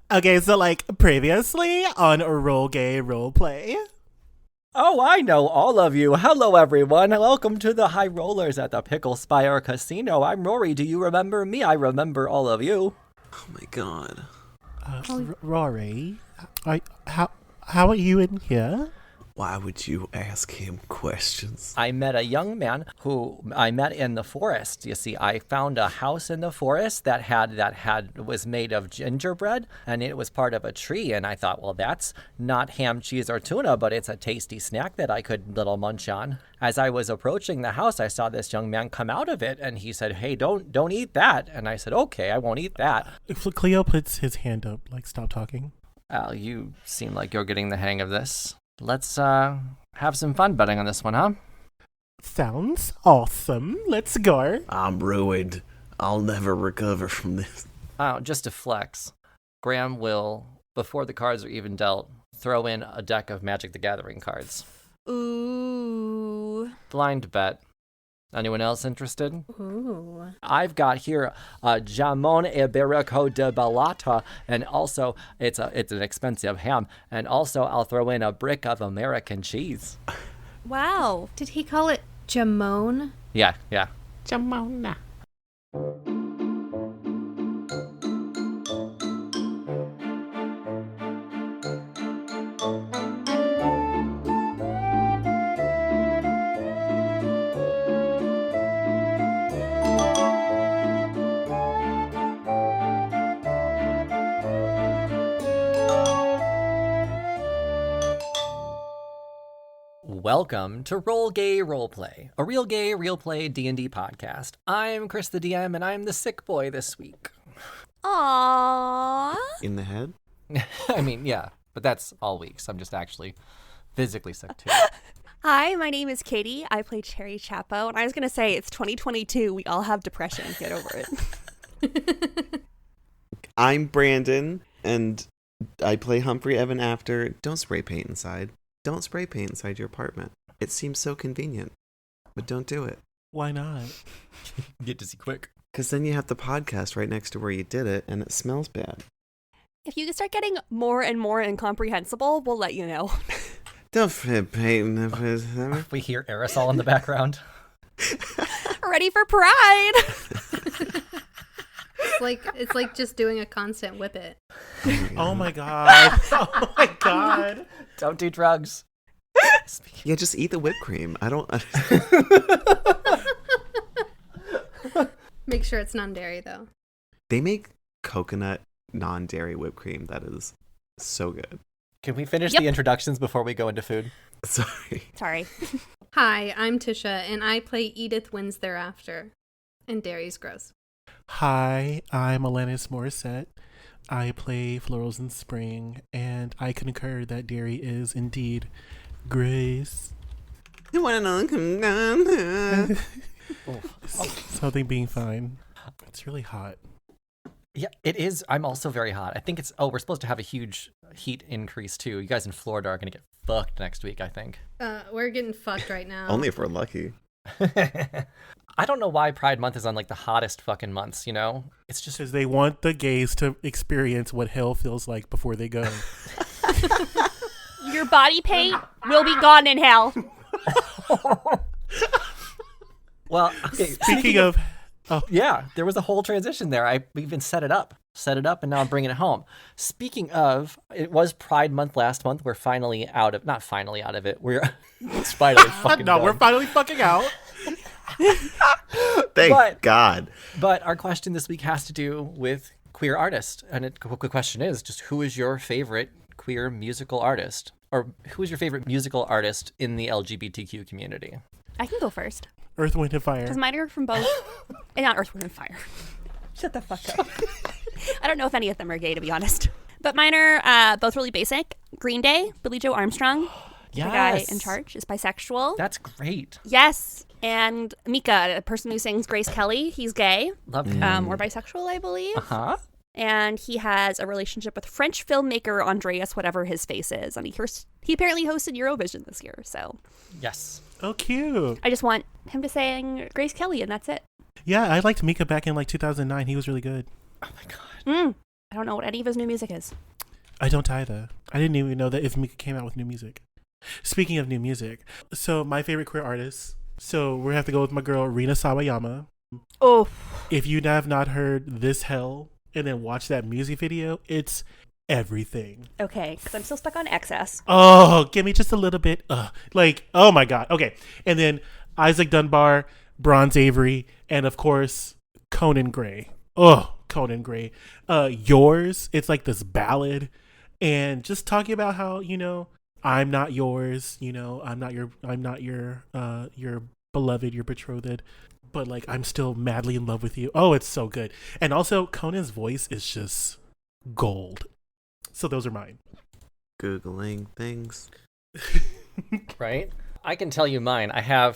Okay, so like previously on Roll Gay Roleplay. Oh, I know all of you. Hello, everyone. Welcome to the High Rollers at the Pickle Spire Casino. I'm Rory. Do you remember me? I remember all of you. Oh my god. Rory, how are you in here? Why would you ask him questions? I met a young man who I met in the forest. You see, I found a house in the forest that was made of gingerbread, and it was part of a tree. And I thought, well, that's not ham, cheese, or tuna, but it's a tasty snack that I could little munch on. As I was approaching the house, I saw this young man come out of it, and he said, "Hey, don't eat that." And I said, "Okay, I won't eat that." If Cleo puts his hand up, like, stop talking. Al, you seem like you're getting the hang of this. Let's have some fun betting on this one, huh? Sounds awesome. Let's go. I'm ruined. I'll never recover from this. Oh, just to flex, Graham will, before the cards are even dealt, throw in a deck of Magic the Gathering cards. Ooh. Blind bet. Anyone else interested? Ooh. I've got here jamon iberico de balata, and also it's an expensive ham, and also I'll throw in a brick of American cheese. Wow. Did he call it jamon? Yeah. Jamona. Welcome to Roll Gay Roleplay, a real gay, real play D&D podcast. I'm Chris the DM, and I'm the sick boy this week. Aww. In the head? I mean, yeah, but that's all weeks. I'm just actually physically sick too. Hi, my name is Katie. I play Cherry Chapo, and I was going to say, it's 2022. We all have depression. Get over it. I'm Brandon, and I play Humphrey Evan After. Don't spray paint inside. Don't spray paint inside your apartment. It seems so convenient, but don't do it. Why not? Get dizzy quick. Because then you have the podcast right next to where you did it, and it smells bad. If you start getting more and more incomprehensible, we'll let you know. Don't spray paint. We hear aerosol in the background. Ready for Pride! It's like just doing a constant whippet. Oh my god. Oh my god. Don't do drugs. Yeah, just eat the whipped cream. I don't... Make sure it's non-dairy, though. They make coconut non-dairy whipped cream that is so good. Can we finish Yep. the introductions before we go into food? Sorry. Hi, I'm Tisha, and I play Edith Wins Thereafter. And dairy's gross. Hi, I'm Alanis Morissette. I play Florals in Spring, and I concur that dairy is indeed grace. You want to come down? Something being fine. It's really hot. Yeah, it is. I'm also very hot. I think we're supposed to have a huge heat increase too. You guys in Florida are going to get fucked next week, I think. We're getting fucked right now. Only if we're lucky. I don't know why Pride Month is on like the hottest fucking months, you know? It's just Because they want the gays to experience what hell feels like before they go. Your body paint will be gone in hell. well, okay, Speaking of... Oh, yeah, there was a whole transition there. We even set it up, and now I'm bringing it home. Speaking of, it was Pride Month last month. We're finally not finally out of it. We're finally fucking no, done. we're finally fucking out. Thank God. But our question this week has to do with queer artists. And the question is just who is your favorite queer musical artist? Or who is your favorite musical artist in the LGBTQ community? I can go first. Earth, Wind, and Fire. Because mine are from both. And not Earth, Wind, and Fire. Shut the fuck up. I don't know if any of them are gay, to be honest. But mine are both really basic. Green Day, Billy Joe Armstrong. Yes. The guy in charge is bisexual. That's great. Yes. And Mika, the person who sings Grace Kelly, he's gay. Love him. Or bisexual, I believe. Uh-huh. And he has a relationship with French filmmaker Andreas, whatever his face is. And he apparently hosted Eurovision this year. So Yes. Oh, cute. I just want him to sing Grace Kelly, and that's it. Yeah, I liked Mika back in like 2009. He was really good. Oh my God. I don't know what any of his new music is. I don't either. I didn't even know that If Mika came out with new music. Speaking of new music, so my favorite queer artists. So we're gonna have to go with my girl Rina Sawayama. Oh, If you have not heard This Hell and then watch that music video, it's everything. okay. Because I'm still stuck on excess. Oh, give me just a little bit. Oh my God. Okay. And then Isaac Dunbar, Bronze Avery, and of course, Conan Gray. Oh, Conan Gray. Yours. It's like this ballad. And just talking about how, I'm not yours, I'm not your beloved, your betrothed, but like I'm still madly in love with you. Oh, it's so good. And also Conan's voice is just gold. So those are mine. Googling things. Right? I can tell you mine. I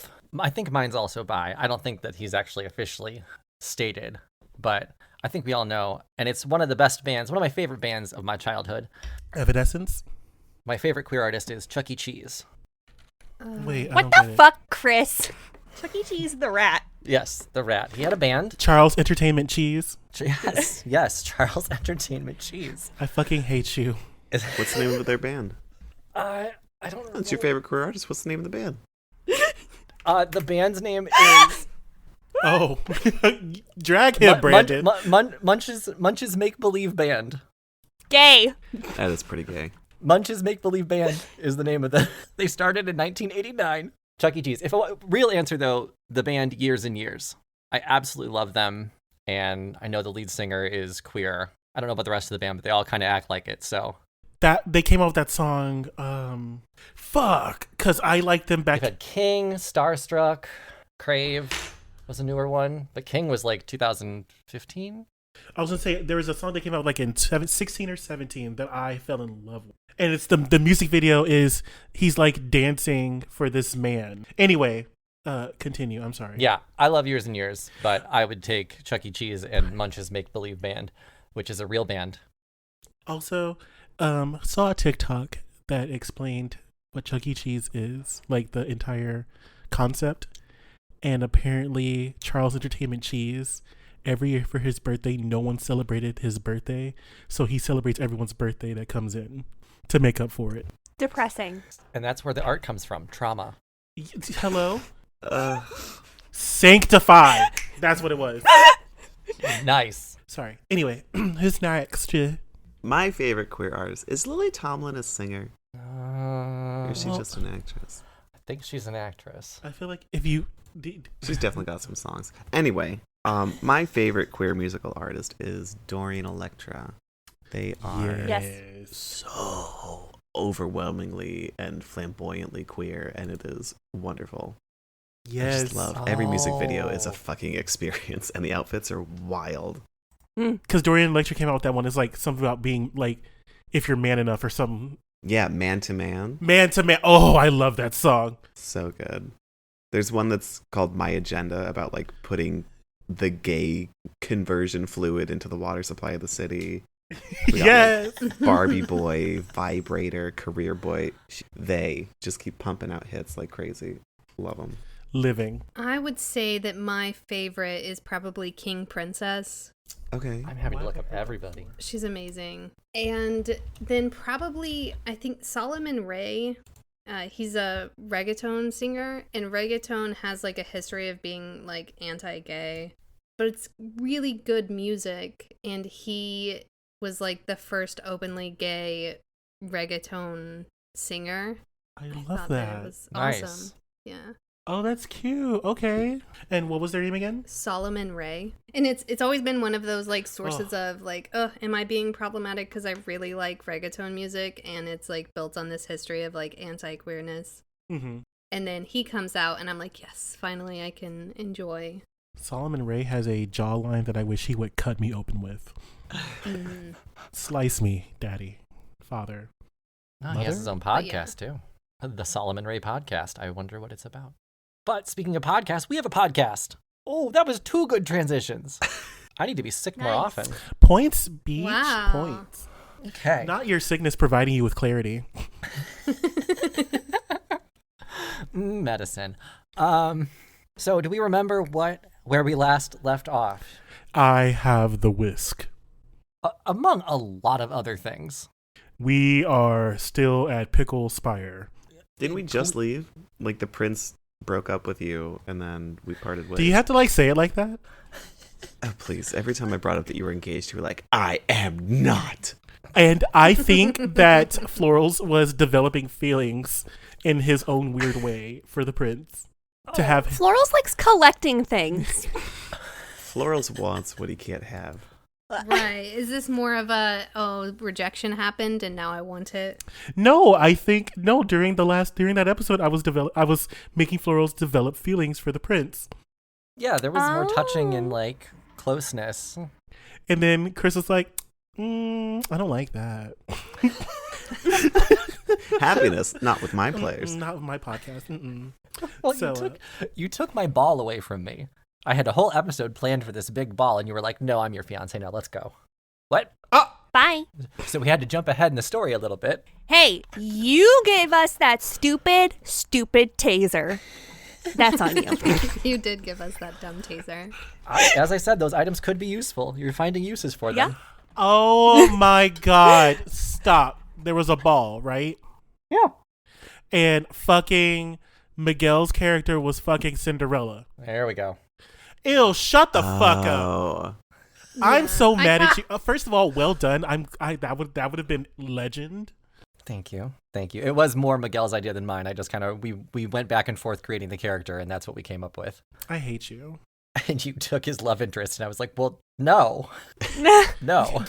think mine's also bi. I don't think that he's actually officially stated, but I think we all know. And it's one of the best bands, one of my favorite bands of my childhood. Evanescence? My favorite queer artist is Chuck E. Cheese. Wait, I What don't the get it. fuck, Chris? Chuck E. Cheese the rat. Yes, the rat. He had a band. Charles Entertainment Cheese. Yes, Charles Entertainment Cheese. I fucking hate you. What's the name of their band? I don't know. That's your favorite queer artist. What's the name of the band? The band's name is Oh, drag him, Brandon. Munch's Make Believe Band. Gay. That is pretty gay. Munch's Make Believe Band is the name of the. They started in 1989. Chuck E. Cheese. If a real answer though, the band Years and Years. I absolutely love them, and I know the lead singer is queer. I don't know about the rest of the band, but they all kind of act like it. So That they came out with that song. Because I liked them we've back. had King, Starstruck, Crave was a newer one, but King was like 2015. I was gonna say there was a song that came out like in 16 or 17 that I fell in love with, and it's the music video is he's like dancing for this man. Anyway, continue. I'm sorry. Yeah, I love Years and Years, but I would take Chuck E. Cheese and Munch's Make Believe Band, which is a real band. Also, saw a TikTok that explained what Chuck E. Cheese is, like the entire concept, and apparently Charles Entertainment Cheese. Every year for his birthday, no one celebrated his birthday, so he celebrates everyone's birthday that comes in to make up for it. Depressing. And that's where the art comes from, trauma. Hello? Sanctified. That's what it was. Nice. Sorry. Anyway, who's next? My favorite queer artist is Lily Tomlin a singer, or is she well- just an actress? I think she's an actress. I feel like if you... She's definitely got some songs. Anyway, my favorite queer musical artist is Dorian Electra. They are Yes. so overwhelmingly and flamboyantly queer, and it is wonderful. I Yes. just love every music video is a Oh. fucking experience, and the outfits are wild. Because Dorian Electric came out with that one. It's like something about being like, if you're man enough or something. Yeah, man to man. Man to man. Oh, I love that song. So good. There's one that's called My Agenda about like putting the gay conversion fluid into the water supply of the city. We got, Yes. Barbie Boy, Vibrator, Career Boy. They just keep pumping out hits like crazy. Love them. Living. I would say that my favorite is probably King Princess. Okay. I'm happy to look up everybody. She's amazing. And then probably, I think Solomon Ray. He's a reggaeton singer, and reggaeton has like a history of being like anti-gay, but it's really good music, and he was like the first openly gay reggaeton singer. I I love thought that. it was Nice. awesome. Yeah. Oh, that's cute. Okay. And what was their name again? Solomon Ray. And it's always been one of those like sources of like, am I being problematic because I really like reggaeton music, and it's like built on this history of like anti-queerness. Mm-hmm. And then he comes out and I'm like, yes, finally I can enjoy. Solomon Ray has a jawline that I wish he would cut me open with. Mm. Slice me, daddy, father. Oh, he has Mother? his own But yeah. podcast too. The Solomon Ray podcast. I wonder what it's about. But speaking of podcasts, we have a podcast. Oh, that was two good transitions. I need to be sick more Nice. often. Points, beach, Wow. points. Okay. Not your sickness providing you with clarity. Medicine. So do we remember where we last left off? I have the whisk. Among a lot of other things. We are still at Pickle Spire. Didn't we just leave? Like, the prince broke up with you, and then we parted ways. Do you have to, like, say it like that? Oh, please. Every time I brought up that you were engaged, you were like, I am not. And I think that Florals was developing feelings in his own weird way for the prince. To have Florals likes collecting things. Florals wants what he can't have. Right. Is this more of a, rejection happened and now I want it? No, I think during that episode I was making Florals develop feelings for the prince. Yeah, there was more touching and like closeness. And then Chris was like, I don't like that. Happiness, not with my players. Not with my podcast. Mm-mm. Well, So, you took my ball away from me. I had a whole episode planned for this big ball, and you were like, no, I'm your fiance now, let's go. What? Oh! Bye. So we had to jump ahead in the story a little bit. Hey, you gave us that stupid taser. That's on you. You did give us that dumb taser. As I said, those items could be useful. You're finding uses for them. oh my God. Stop. There was a ball, right? Yeah. And fucking Miguel's character was fucking Cinderella. There we go. Ew, shut the fuck up. Oh. I'm so mad at you. First of all, well done. That would have been legend. Thank you. It was more Miguel's idea than mine. I just kind of, we went back and forth creating the character, and that's what we came up with. I hate you. And you took his love interest, and I was like, well, no. No.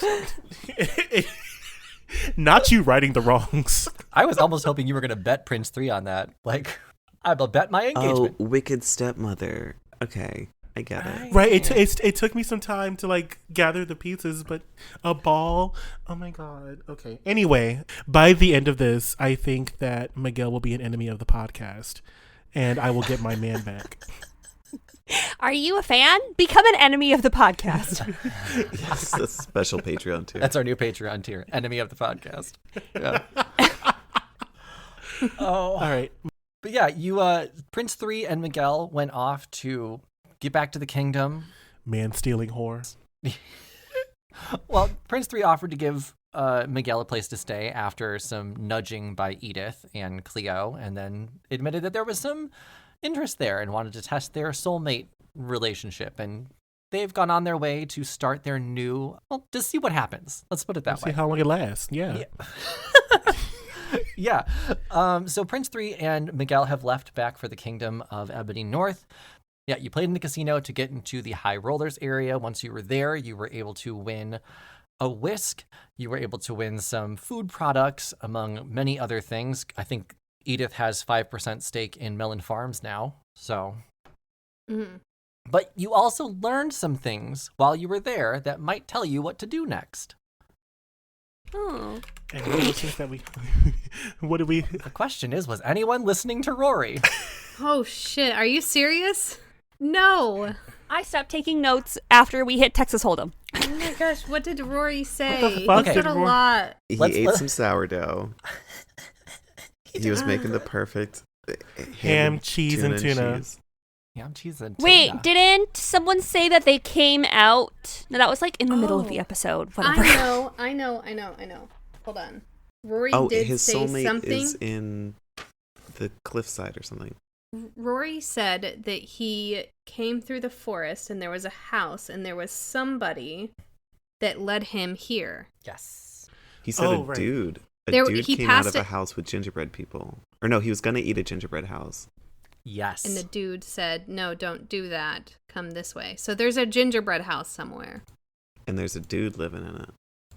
Not you righting the wrongs. I was almost hoping you were going to bet Prince 3 on that. Like, I will bet my engagement. Oh, wicked stepmother. Okay, I get it. Right, it took me some time to like gather the pieces, but a ball, oh my God. Okay. Anyway, by the end of this, I think that Miguel will be an enemy of the podcast, and I will get my man back. Are you a fan? Become an enemy of the podcast. Yes, a special Patreon tier. That's our new Patreon tier, enemy of the podcast. Yeah. All right. But yeah, you Prince 3 and Miguel went off to get back to the kingdom. Man stealing whore. Well, Prince 3 offered to give Miguel a place to stay after some nudging by Edith and Cleo, and then admitted that there was some interest there and wanted to test their soulmate relationship. And they've gone on their way to start their new, well, to see what happens. Let's put it that way. See how long it lasts. Yeah. Yeah. So Prince 3 and Miguel have left back for the kingdom of Ebony North. Yeah, you played in the casino to get into the High Rollers area. Once you were there, you were able to win a whisk. You were able to win some food products, among many other things. I think Edith has 5% stake in Melon Farms now. So, But you also learned some things while you were there that might tell you what to do next. Oh. And what was that what did we? The question is, was anyone listening to Rory? Oh shit, are you serious? No. I stopped taking notes after we hit Texas Hold'em. Oh my gosh, what did Rory say? What the fuck He said a lot. He Let's- ate some sourdough. He was making the perfect Ham, cheese, and tuna. cheese. Yeah, I'm cheesing. Wait, didn't someone say that they came out? No, that was like in the middle of the episode. Whatever. I know. Hold on. Rory Oh, did his say soulmate something. is in the cliffside or something. Rory said that he came through the forest and there was a house and there was somebody that led him here. Yes. He said right. dude. He came out of passed a it- house with gingerbread people. Or no, he was going to eat a gingerbread house. Yes. And the dude said, no, don't do that. Come this way. So there's a gingerbread house somewhere. And there's a dude living in it.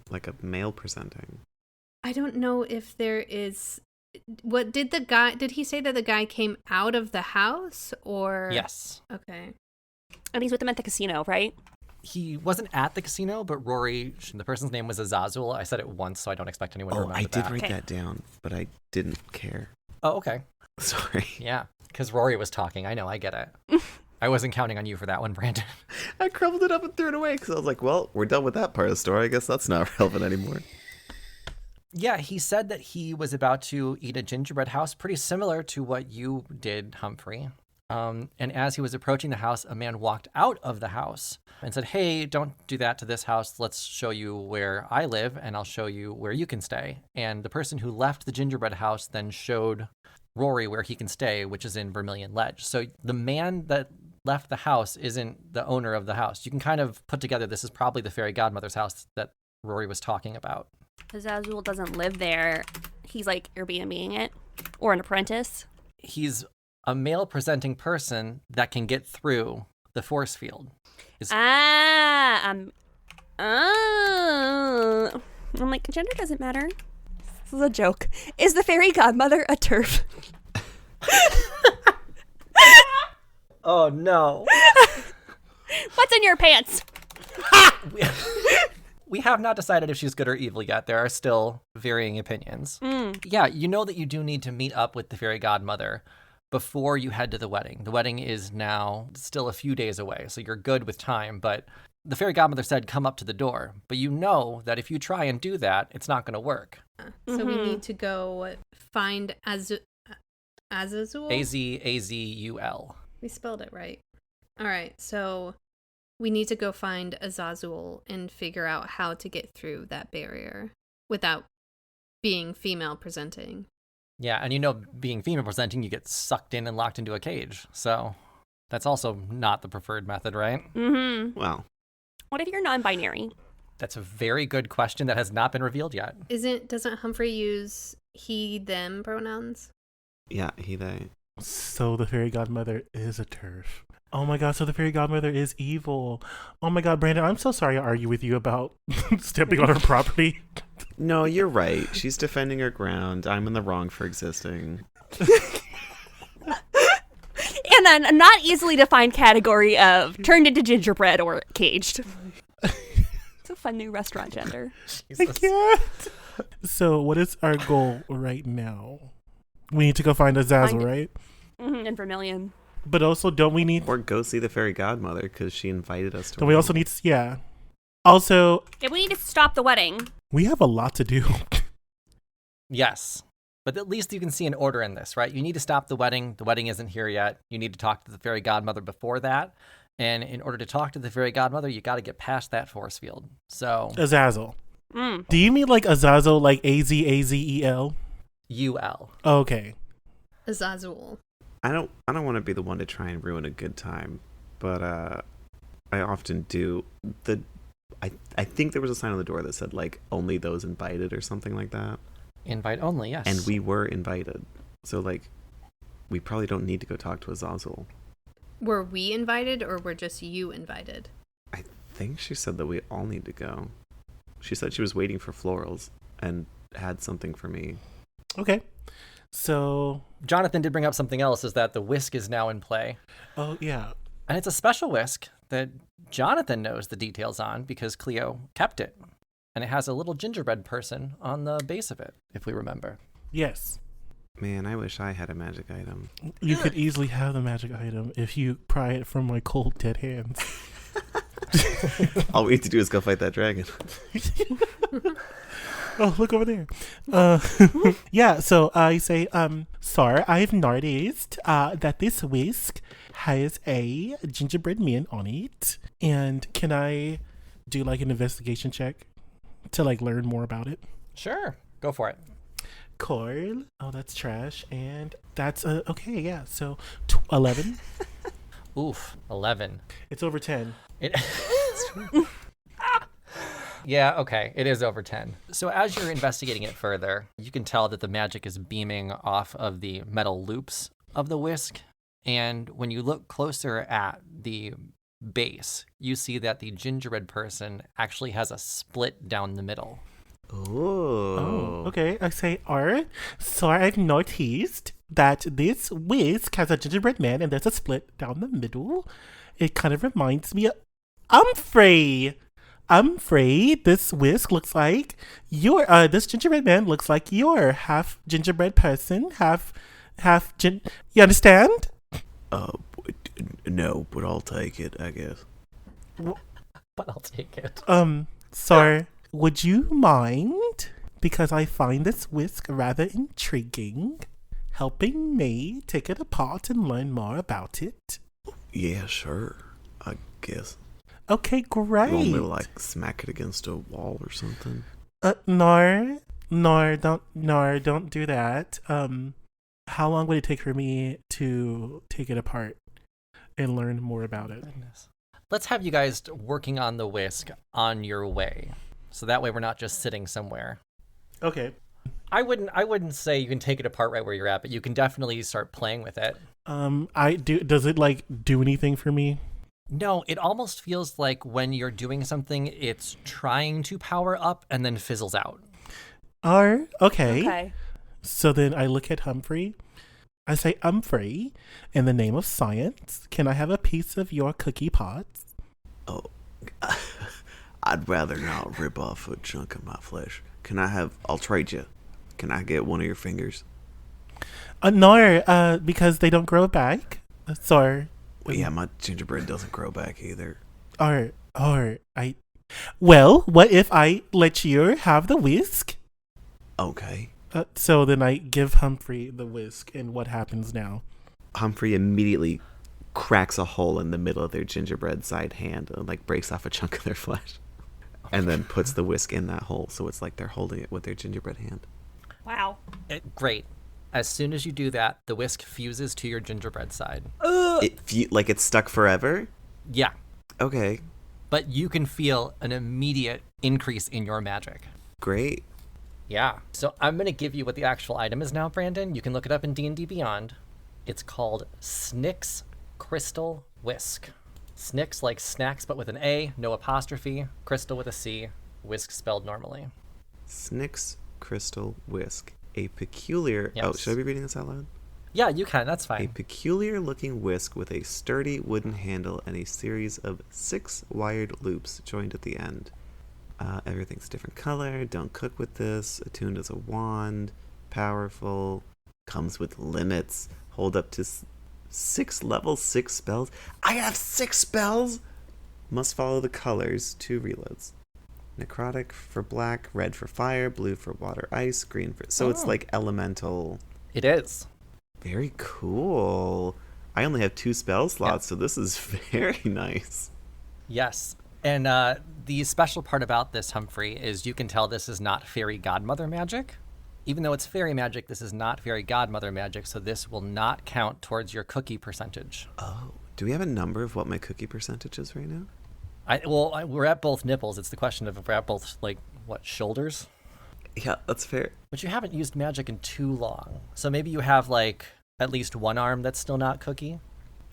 Like a male presenting. I don't know if there is... What did he say that the guy came out of the house or? Yes. Okay. And he's with them at the casino, right? He wasn't at the casino, but Rory, the person's name was Azazul. I said it once, so I don't expect anyone to Oh, remember I that. did write Okay. that down, but I didn't care. Oh, okay. Sorry. Yeah, because Rory was talking. I know, I get it. I wasn't counting on you for that one, Brandon. I crumbled it up and threw it away because I was like, well, we're done with that part of the story. I guess that's not relevant anymore. Yeah, he said that he was about to eat a gingerbread house, pretty similar to what you did, Humphrey. And as he was approaching the house, a man walked out of the house and said, "Hey, don't do that to this house. Let's show you where I live, and I'll show you where you can stay." And the person who left the gingerbread house then showed Rory where he can stay, which is in Vermilion Ledge. So the man that left the house isn't the owner of the house. You can kind of put together this is probably the fairy godmother's house that Rory was talking about. Azazul doesn't live there. He's like Airbnb-ing it, or an apprentice. He's a male presenting person that can get through the force field. I'm like, gender doesn't matter. This is a joke. Is the fairy godmother a turf? Oh, no. What's in your pants? We have not decided if she's good or evil yet. There are still varying opinions. Yeah, you know that you do need to meet up with the fairy godmother before you head to the wedding. The wedding is now still a few days away, so you're good with time, but the fairy godmother said come up to the door. But you know that if you try and do that, it's not going to work. So we need to go find Azazul? Azazul. We spelled it right. All right, so we need to go find Azazul and figure out how to get through that barrier without being female presenting. Yeah, and you know, being female presenting, you get sucked in and locked into a cage. So that's also not the preferred method, right? Mm-hmm. Well, What if you're non-binary? That's a very good question that has not been revealed yet. Doesn't Humphrey use he, them pronouns? yeah, he, they. So the fairy godmother is a turf. Oh my god, so the fairy godmother is evil. Oh my god, Brandon, I'm so sorry to argue with you about stepping on her property. No, you're right. She's defending her ground. I'm in the wrong for existing. And a not easily defined category of turned into gingerbread or caged. It's a fun new restaurant gender. I can't. So what is our goal right now? We need to go find Azazel, right? And Vermilion. But also, don't we need... Or go see the fairy godmother because she invited us to. Don't we also need... Yeah. Also... Yeah, we need to stop the wedding. We have a lot to do. Yes. But at least you can see an order in this, right? You need to stop the wedding. The wedding isn't here yet. You need to talk to the fairy godmother before that. And in order to talk to the fairy godmother, you got to get past that force field. So... Azazel. Do you mean like Azazel, like Azazel? UL. Okay. Azazul. I don't want to be the one to try and ruin a good time, but I often do. I think there was a sign on the door that said like only those invited or something like that. Invite only, yes. And we were invited. So like we probably don't need to go talk to Azazel. Were we invited or were just you invited? I think she said that we all need to go. She said she was waiting for florals and had something for me. Okay. So... Jonathan did bring up something else, is that the whisk is now in play. Oh, yeah. And it's a special whisk that Jonathan knows the details on because Cleo kept it. And it has a little gingerbread person on the base of it, if we remember. Yes. Man, I wish I had a magic item. You could easily have the magic item if you pry it from my cold, dead hands. All we need to do is go fight that dragon. Oh, look over there. Yeah, so I say, sir, I've noticed that this whisk has a gingerbread man on it. And can I do like an investigation check to like learn more about it? Sure. Go for it. Coil. Oh, that's trash. And that's, okay, yeah. So 11. Oof. 11. It's over 10. Yeah, okay. It is over 10. So as you're investigating it further, you can tell that the magic is beaming off of the metal loops of the whisk. And when you look closer at the base, you see that the gingerbread person actually has a split down the middle. Oh, okay. I say, alright. So I've noticed that this whisk has a gingerbread man and there's a split down the middle. It kind of reminds me of Humphrey. This whisk looks like this gingerbread man looks like you're half gingerbread person, half you understand? No, but I'll take it, I guess. But I'll take it. Sir, would you mind, because I find this whisk rather intriguing, helping me take it apart and learn more about it? Yeah, sure. I guess. Okay, great. You want me to like smack it against a wall or something? No, don't do that. How long would it take for me to take it apart and learn more about it? Goodness. Let's have you guys working on the whisk on your way. So that way we're not just sitting somewhere. Okay. I wouldn't say you can take it apart right where you're at, but you can definitely start playing with it. Does it like do anything for me? No, it almost feels like when you're doing something, it's trying to power up and then fizzles out. Okay. Okay. So then I look at Humphrey. I say, Humphrey, in the name of science, can I have a piece of your cookie pots? Oh, I'd rather not rip off a chunk of my flesh. I'll trade you. Can I get one of your fingers? No, because they don't grow back. Sorry. Well, yeah, my gingerbread doesn't grow back either. Well, what if I let you have the whisk? Okay. So then I give Humphrey the whisk, and what happens now? Humphrey immediately cracks a hole in the middle of their gingerbread side hand and like breaks off a chunk of their flesh. And then puts the whisk in that hole, so it's like they're holding it with their gingerbread hand. Wow. Great. As soon as you do that, the whisk fuses to your gingerbread side. Like it's stuck forever? Yeah. Okay. But you can feel an immediate increase in your magic. Great. Yeah. So I'm going to give you what the actual item is now, Brandon. You can look it up in D&D Beyond. It's called Snick's Crystal Whisk. Snick's like snacks, but with an A, no apostrophe. Crystal with a C. Whisk spelled normally. Snick's Crystal Whisk. A peculiar... Yes. Oh, should I be reading this out loud? Yeah, you can. That's A fine. peculiar-looking whisk with a sturdy wooden handle and a series of 6 wired loops joined at the end. Everything's different color. Don't cook with this. Attuned as a wand. Powerful. Comes with limits. Hold up to 6 level 6 spells. I have 6 spells! Must follow the colors. 2 reloads. Necrotic for black, red for fire, blue for water ice, green for... So it's like elemental. It is. Very cool. I only have 2 spell slots, so this is very nice. Yes. And the special part about this, Humphrey, is you can tell this is not Fairy Godmother magic. Even though it's fairy magic, this is not Fairy Godmother magic, so this will not count towards your cookie percentage. Oh, do we have a number of what my cookie percentage is right now? We're at both nipples. It's the question of if we're at both, shoulders? Yeah, that's fair. But you haven't used magic in too long. So maybe you have, at least one arm that's still not cookie?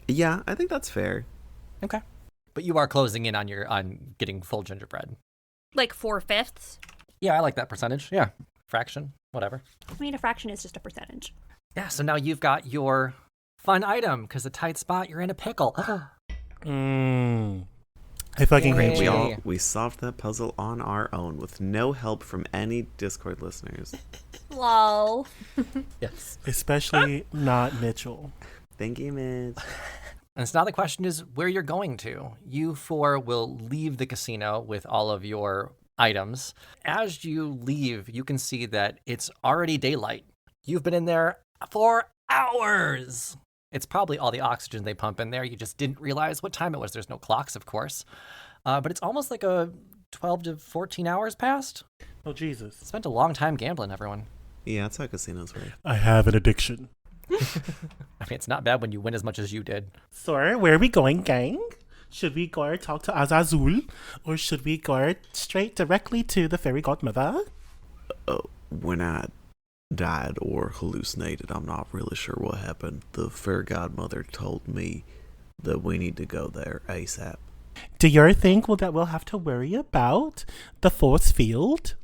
Yeah, I think that's fair. Okay. But you are closing in on getting full gingerbread. Like 4/5. Yeah, I like that percentage. Yeah. Fraction, whatever. I mean, a fraction is just a percentage. Yeah, so now you've got your fun item, because a tight spot, you're in a pickle. I fucking Yay. hate you. We solved that puzzle on our own with no help from any Discord listeners. Lol. Yes. Especially not Mitchell. Thank you, Mitch. And so now the question is where you're going to. You 4 will leave the casino with all of your items. As you leave, you can see that it's already daylight. You've been in there for hours. It's probably all the oxygen they pump in there. You just didn't realize what time it was. There's no clocks, of course. But it's almost like a 12 to 14 hours passed. Oh, Jesus. Spent a long time gambling, everyone. Yeah, that's how casinos work. I have an addiction. I mean, it's not bad when you win as much as you did. So, where are we going, gang? Should we go talk to Azazul? Or should we go straight directly to the Fairy Godmother? When I died or hallucinated, I'm not really sure what happened. The Fairy Godmother told me that we need to go there ASAP. Do you think that we'll have to worry about the force field?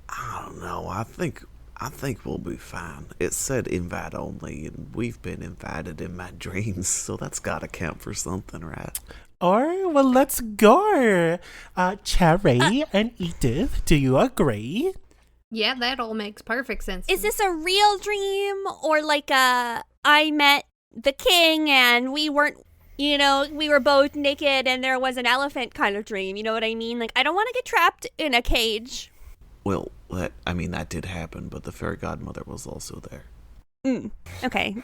I don't know. I think we'll be fine. It said invite only, and we've been invited in my dreams, so that's gotta count for something, right? Or, well, let's go. Cherry and Edith, do you agree? Yeah, that all makes perfect sense. Is this a real dream or like I met the king and we weren't, we were both naked and there was an elephant kind of dream? You know what I mean? Like, I don't want to get trapped in a cage. Well, that did happen, but the Fairy Godmother was also there. Okay.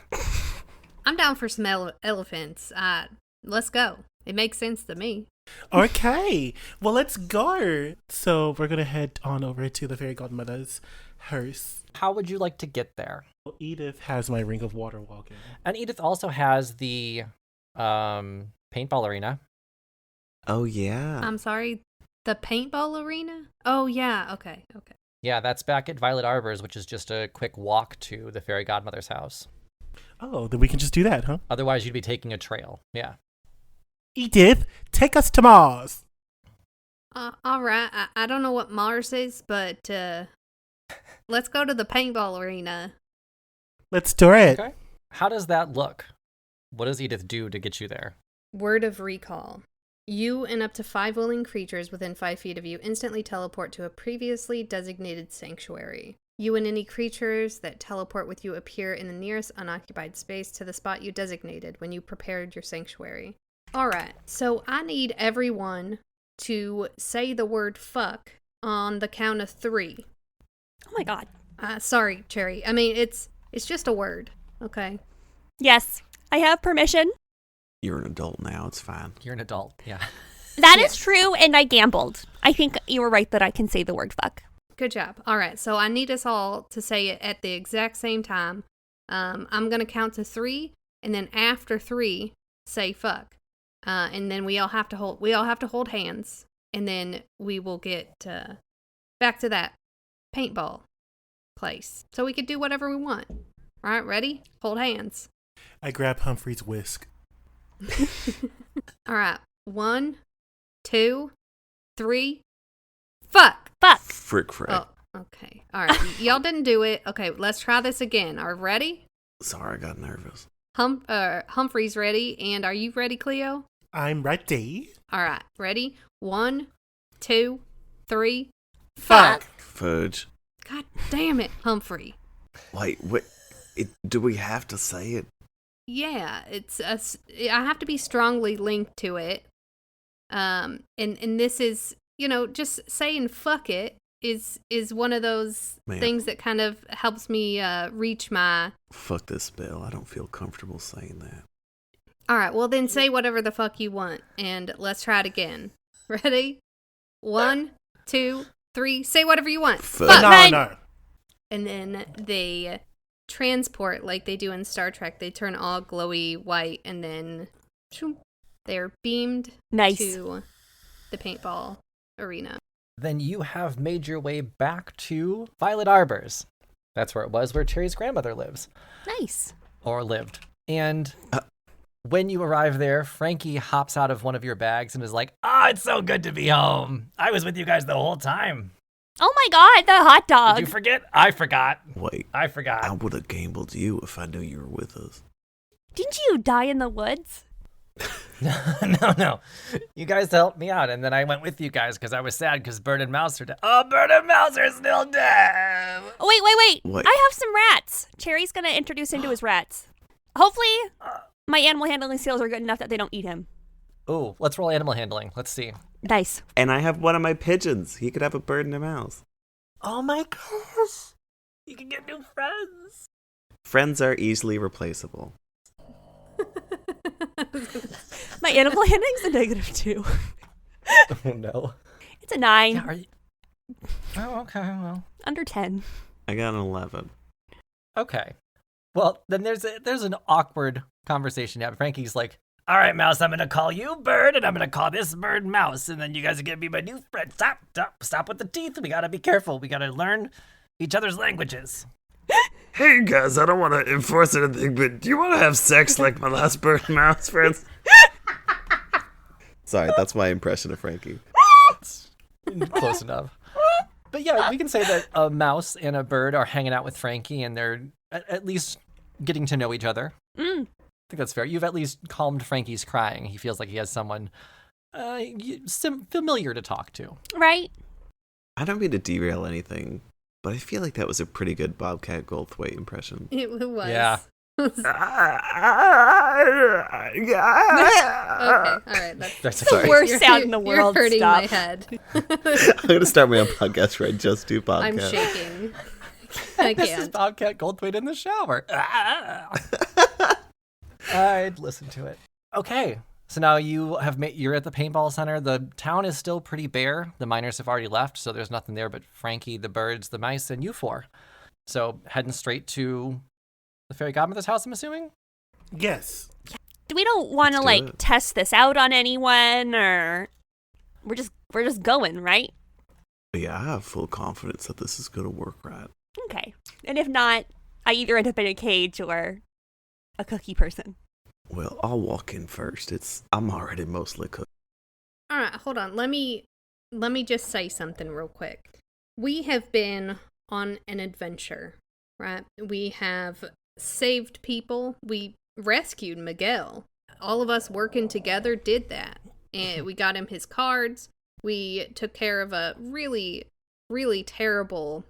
I'm down for some elephants. Let's go. It makes sense to me. Okay. Well, let's go. So we're going to head on over to the Fairy Godmother's house. How would you like to get there? Well, Edith has my ring of water walking. And Edith also has the paintball arena. Oh, yeah. I'm sorry, the paintball arena? Oh, yeah. Okay. Yeah, that's back at Violet Arbors, which is just a quick walk to the Fairy Godmother's house. Oh, then we can just do that, huh? Otherwise, you'd be taking a trail. Yeah. Edith, take us to Mars. All right. I don't know what Mars is, but let's go to the paintball arena. Let's do it. Okay. How does that look? What does Edith do to get you there? Word of recall. You and up to 5 willing creatures within 5 feet of you instantly teleport to a previously designated sanctuary. You and any creatures that teleport with you appear in the nearest unoccupied space to the spot you designated when you prepared your sanctuary. Alright, so I need everyone to say the word fuck on the count of 3. Oh my god. Sorry, Cherry. I mean, it's just a word, okay? Yes, I have permission. You're an adult now. It's fine. You're an adult. Yeah. That is true, and I gambled. I think you were right that I can say the word fuck. Good job. All right, so I need us all to say it at the exact same time. I'm going to count to 3, and then after 3, say fuck. And then we all have to hold hands, and then we will get back to that paintball place. So we could do whatever we want. All right, ready? Hold hands. I grab Humphrey's whisk. All right. 1, 2, 3. Fuck. Frick. Oh, okay. All right. Y'all didn't do it. Okay, let's try this again. Are you ready? Sorry, I got nervous. Humphrey's ready. And are you ready, Cleo? I'm ready. All right. Ready? 1, 2, 3. Fuck. Fudge. God damn it, Humphrey. Wait, do we have to say it? Yeah, I have to be strongly linked to it. And this is, just saying fuck it is one of those things that kind of helps me reach my... Fuck this spell. I don't feel comfortable saying that. All right, well then say whatever the fuck you want, and let's try it again. Ready? 1, 2, 3. Say whatever you want. Fuck. No. And then they transport like they do in Star Trek. They turn all glowy white, and then they're beamed to the paintball arena. Then you have made your way back to Violet Arbors. That's where it was, where Cherry's grandmother lives. Nice. Or lived. And when you arrive there, Frankie hops out of one of your bags and is like, it's so good to be home. I was with you guys the whole time. Oh my god, the hot dog. Did you forget? I forgot. Wait. I forgot. I would have gambled you if I knew you were with us. Didn't you die in the woods? No. You guys helped me out, and then I went with you guys because I was sad because Bird and Mouse are dead. Oh, Bird and Mouse are still dead. Oh, wait. What? I have some rats. Cherry's going to introduce him to his rats. Hopefully, my animal handling skills are good enough that they don't eat him. Ooh, let's roll animal handling. Let's see. Nice. And I have one of my pigeons. He could have a bird and a mouse. Oh my gosh. You can get new friends. Friends are easily replaceable. My animal handling's a -2. Oh no. It's a 9. Yeah, are you... Oh, okay, well. Under 10. I got an 11. Okay. Well, then there's an awkward conversation to have. Frankie's like, all right, Mouse, I'm going to call you Bird, and I'm going to call this bird Mouse, and then you guys are going to be my new friend. Stop with the teeth. We got to be careful. We got to learn each other's languages. Hey, guys, I don't want to enforce anything, but do you want to have sex like my last bird and mouse friends? Sorry, that's my impression of Frankie. Close enough. But yeah, we can say that a mouse and a bird are hanging out with Frankie, and they're at least getting to know each other. I think that's fair. You've at least calmed Frankie's crying. He feels like he has someone familiar to talk to. Right? I don't mean to derail anything, but I feel like that was a pretty good Bobcat Goldthwait impression. It was. Yeah. Okay, all right. That's the worst sound in the world. You're hurting Stop. my head. I'm going to start my own podcast where I just do Bobcat. I'm shaking. This is can't. Bobcat Goldthwait in the shower. I'd listen to it. Okay. So now you're at the paintball center. The town is still pretty bare. The miners have already left, so there's nothing there but Frankie, the birds, the mice, and you four. So heading straight to the Fairy Godmother's house, I'm assuming? Yes. We don't want to Let's do it. test this out on anyone, or we're just going, right? Yeah, I have full confidence that this is gonna work right. Okay. And if not, I either end up in a cage or a cookie person. Well, I'll walk in first. I'm already mostly cooked. All right, hold on. Let me just say something real quick. We have been on an adventure, right? We have saved people. We rescued Miguel. All of us working together did that. And we got him his cards. We took care of a really, really terrible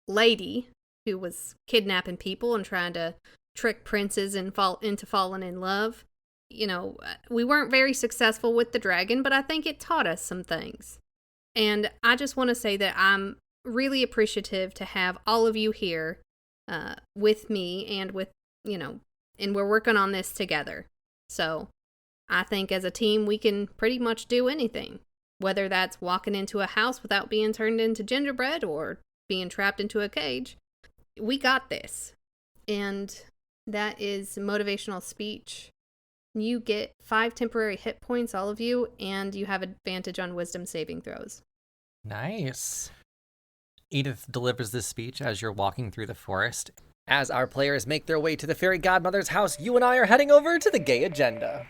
lady who was kidnapping people and trying to trick princes and fall into falling in love. You know, we weren't very successful with the dragon, but I think it taught us some things. And I just want to say that I'm really appreciative to have all of you here with me and with, and we're working on this together. So I think as a team, we can pretty much do anything, whether that's walking into a house without being turned into gingerbread or being trapped into a cage. We got this. And that is motivational speech. You get 5 temporary hit points, all of you, and you have advantage on wisdom saving throws. Nice. Edith delivers this speech as you're walking through the forest. As our players make their way to the Fairy Godmother's house, you and I are heading over to the gay agenda.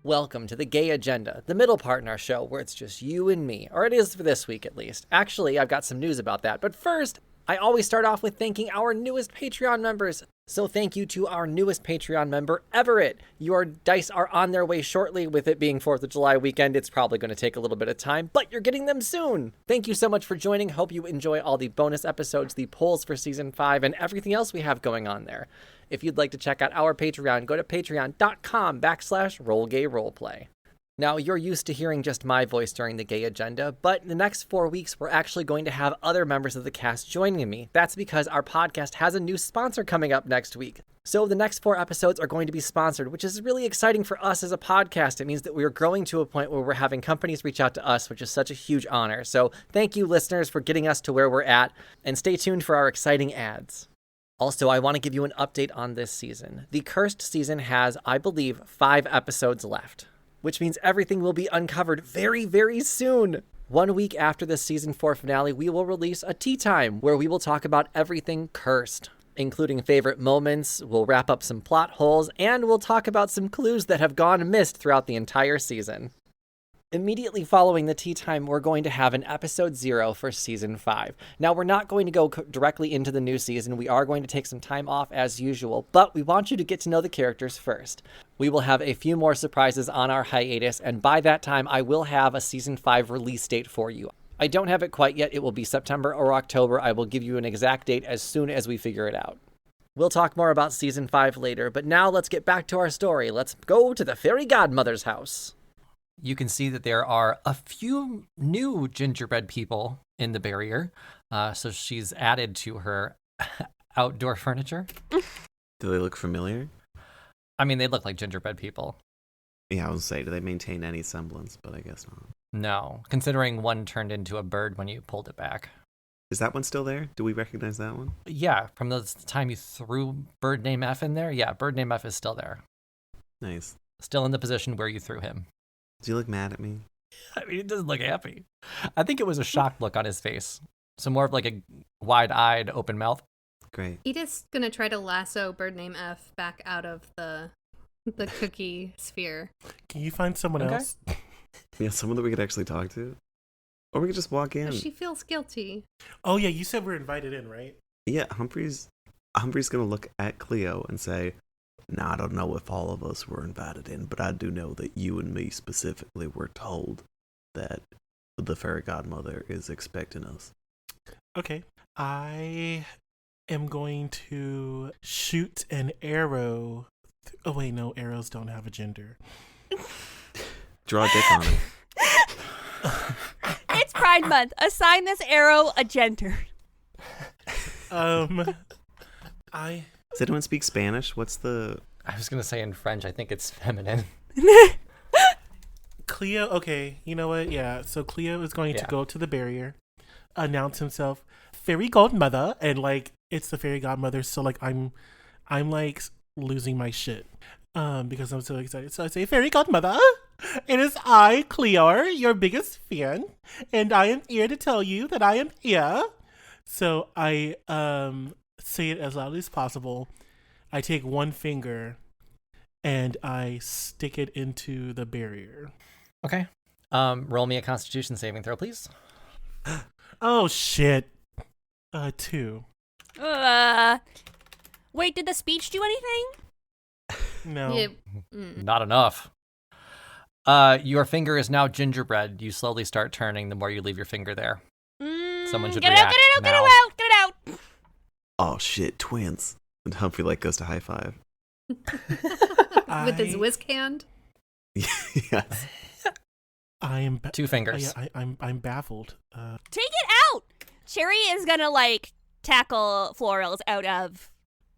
Welcome to the Gay Agenda, the middle part in our show where it's just you and me, or it is for this week at least. Actually, I've got some news about that, but first, I always start off with thanking our newest Patreon members. So thank you to our newest Patreon member, Everett. Your dice are on their way shortly. With it being 4th of July weekend, it's probably going to take a little bit of time, but you're getting them soon. Thank you so much for joining. Hope you enjoy all the bonus episodes, the polls for Season 5, and everything else we have going on there. If you'd like to check out our Patreon, go to patreon.com/rollgayroleplay. Now, you're used to hearing just my voice during the Gay Agenda, but in the next 4 weeks, we're actually going to have other members of the cast joining me. That's because our podcast has a new sponsor coming up next week. So the next 4 episodes are going to be sponsored, which is really exciting for us as a podcast. It means that we are growing to a point where we're having companies reach out to us, which is such a huge honor. So thank you, listeners, for getting us to where we're at, and stay tuned for our exciting ads. Also, I want to give you an update on this season. The Cursed season has, I believe, 5 episodes left, which means everything will be uncovered very, very soon. 1 week after the season 4 finale, we will release a tea time where we will talk about everything Cursed, including favorite moments, we'll wrap up some plot holes, and we'll talk about some clues that have gone missed throughout the entire season. Immediately following the tea time, we're going to have an episode 0 for season 5. Now, we're not going to go directly into the new season. We are going to take some time off as usual, but we want you to get to know the characters first. We will have a few more surprises on our hiatus, and by that time, I will have a season 5 release date for you. I don't have it quite yet. It will be September or October. I will give you an exact date as soon as we figure it out. We'll talk more about season 5 later, but now let's get back to our story. Let's go to the Fairy Godmother's house. You can see that there are a few new gingerbread people in the barrier, so she's added to her outdoor furniture. Do they look familiar? I mean, they look like gingerbread people. Yeah, I was gonna say, do they maintain any semblance? But I guess not. No, considering one turned into a bird when you pulled it back. Is that one still there? Do we recognize that one? Yeah, from the time you threw Bird Name F in there, yeah, Bird Name F is still there. Nice. Still in the position where you threw him. Do you look mad at me? I mean, he doesn't look happy. I think it was a shocked look on his face. So more of like a wide-eyed, open mouth. Great. Edith's gonna try to lasso Bird Name F back out of the cookie sphere. Can you find someone Okay. else? Yeah, someone that we could actually talk to? Or we could just walk in. She feels guilty. Oh yeah, you said we're invited in, right? Yeah, Humphrey's gonna look at Cleo and say, "Now, I don't know if all of us were invited in, but I do know that you and me specifically were told that the Fairy Godmother is expecting us." Okay. I am going to shoot an arrow Oh, wait, no, arrows don't have a gender. Draw a dick on it. It's Pride Month. Assign this arrow a gender. Does anyone speak Spanish? What's the... I was going to say in French, I think it's feminine. Cleo, okay, you know what? Yeah, so Cleo is going to go to the barrier, announce himself, Fairy Godmother, and like it's the Fairy Godmother. So like I'm like losing my shit because I'm so excited. So I say, Fairy Godmother, it is I, Cleo, your biggest fan, and I am here to tell you that I am here. So I say it as loudly as possible. I take one finger and I stick it into the barrier. Okay. Roll me a Constitution saving throw, please. Oh shit. 2. Wait, did the speech do anything? No. Yeah. Not enough. Your finger is now gingerbread. You slowly start turning the more you leave your finger there. Someone should get react it out, now. get it out, get it out. Oh shit, twins. And Humphrey like goes to high five. With his whisk hand. Yes. I am 2 fingers. I'm baffled. Take it out. Cherry is gonna like tackle Florals out of.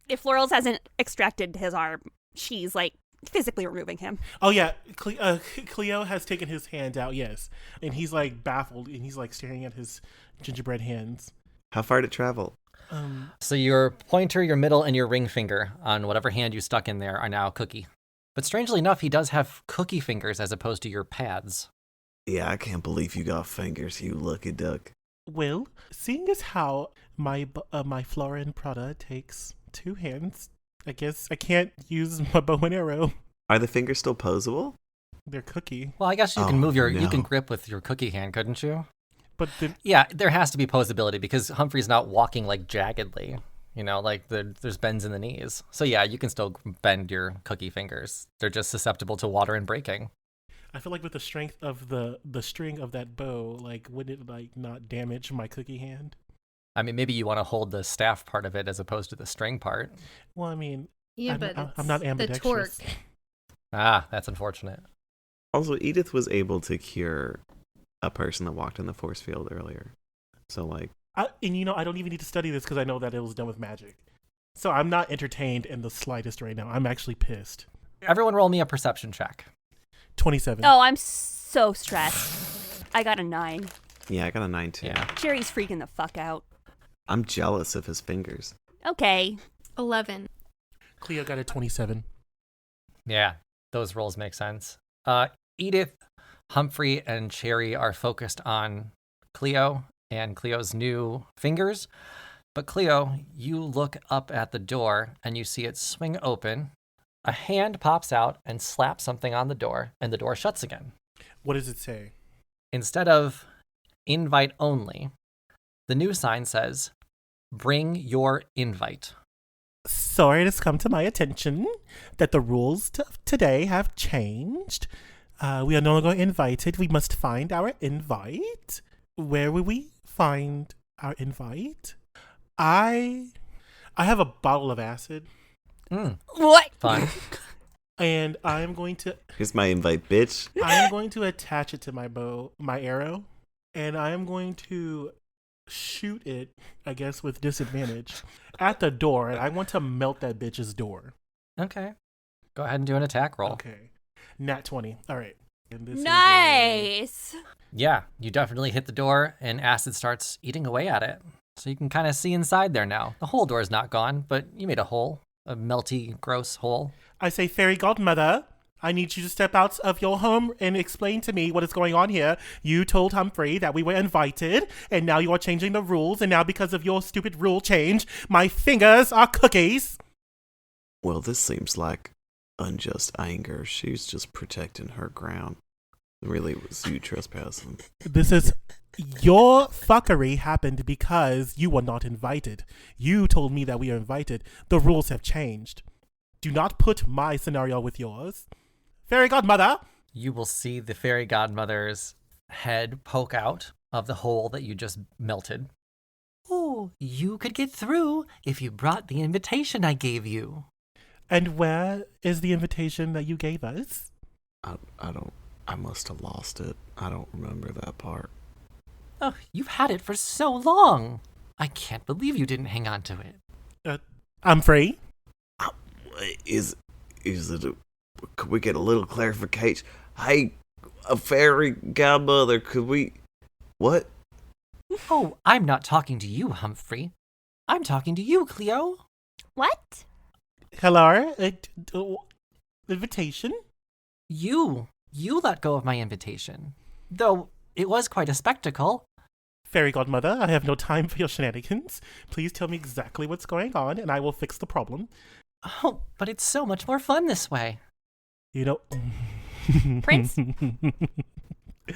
If Florals hasn't extracted his arm, she's like physically removing him. Oh yeah, Cleo has taken his hand out, yes. And he's like baffled and he's like staring at his gingerbread hands. How far did it travel? So your pointer, your middle, and your ring finger on whatever hand you stuck in there are now Cookie. But strangely enough, he does have cookie fingers as opposed to your pads. Yeah, I can't believe you got fingers, you lucky duck. Well, seeing as how my Florin Prada takes 2 hands, I guess I can't use my bow and arrow. Are the fingers still posable? They're cookie. Well, I guess you Oh, can move you can no. grip with your cookie hand, couldn't you? But then, Yeah, there has to be posability because Humphrey's not walking like jaggedly. You know, like there's bends in the knees. So yeah, you can still bend your cookie fingers. They're just susceptible to water and breaking. I feel like with the strength of the string of that bow, like would it like not damage my cookie hand? I mean, maybe you want to hold the staff part of it as opposed to the string part. Well, I mean, Yeah, I'm, but I'm not the ambidextrous. torque. Ah, that's unfortunate. Also, Edith was able to cure a person that walked in the force field earlier. So, like... And you know, I don't even need to study this because I know that it was done with magic. So I'm not entertained in the slightest right now. I'm actually pissed. Everyone roll me a perception check. 27. Oh, I'm so stressed. I got a 9. Yeah, I got a 9 too. Yeah. Cherry's freaking the fuck out. I'm jealous of his fingers. Okay. 11. Cleo got a 27. Yeah, those rolls make sense. Edith, Humphrey, and Cherry are focused on Cleo and Cleo's new fingers. But Cleo, you look up at the door and you see it swing open. A hand pops out and slaps something on the door, and the door shuts again. What does it say? Instead of invite only, the new sign says, bring your invite. Sorry, it has come to my attention that the rules today have changed. We are no longer invited. We must find our invite. Where will we find our invite? I have a bottle of acid. What? Fun. And I am going to Here's my invite, bitch. attach it to my arrow, and I am going to shoot it, I guess with disadvantage, at the door, and I want to melt that bitch's door. Okay. Go ahead and do an attack roll. Okay. Nat 20. All right. And this is Nice. Yeah, you definitely hit the door, and acid starts eating away at it. So you can kind of see inside there now. The whole door is not gone, but you made a hole. A melty, gross hole. I say, Fairy Godmother, I need you to step out of your home and explain to me what is going on here. You told Humphrey that we were invited, and now you are changing the rules, and now because of your stupid rule change, my fingers are cookies. Well, this seems like unjust anger. She's just protecting her ground. Really, it was you trespassing. This is your fuckery happened because you were not invited. You told me that we are invited. The rules have changed. Do not put my scenario with yours. Fairy Godmother! You will see the fairy godmother's head poke out of the hole that you just melted. Oh, you could get through if you brought the invitation I gave you. And where is the invitation that you gave us? I must have lost it. I don't remember that part. Oh, you've had it for so long. I can't believe you didn't hang on to it. I'm free. Is it could we get a little clarification? Hey, a fairy godmother, could we... What? Oh, I'm not talking to you, Humphrey. I'm talking to you, Cleo. What? Hello? Invitation? You let go of my invitation. Though it was quite a spectacle. Fairy Godmother, I have no time for your shenanigans. Please tell me exactly what's going on, and I will fix the problem. Oh, but it's so much more fun this way. You know... Prince?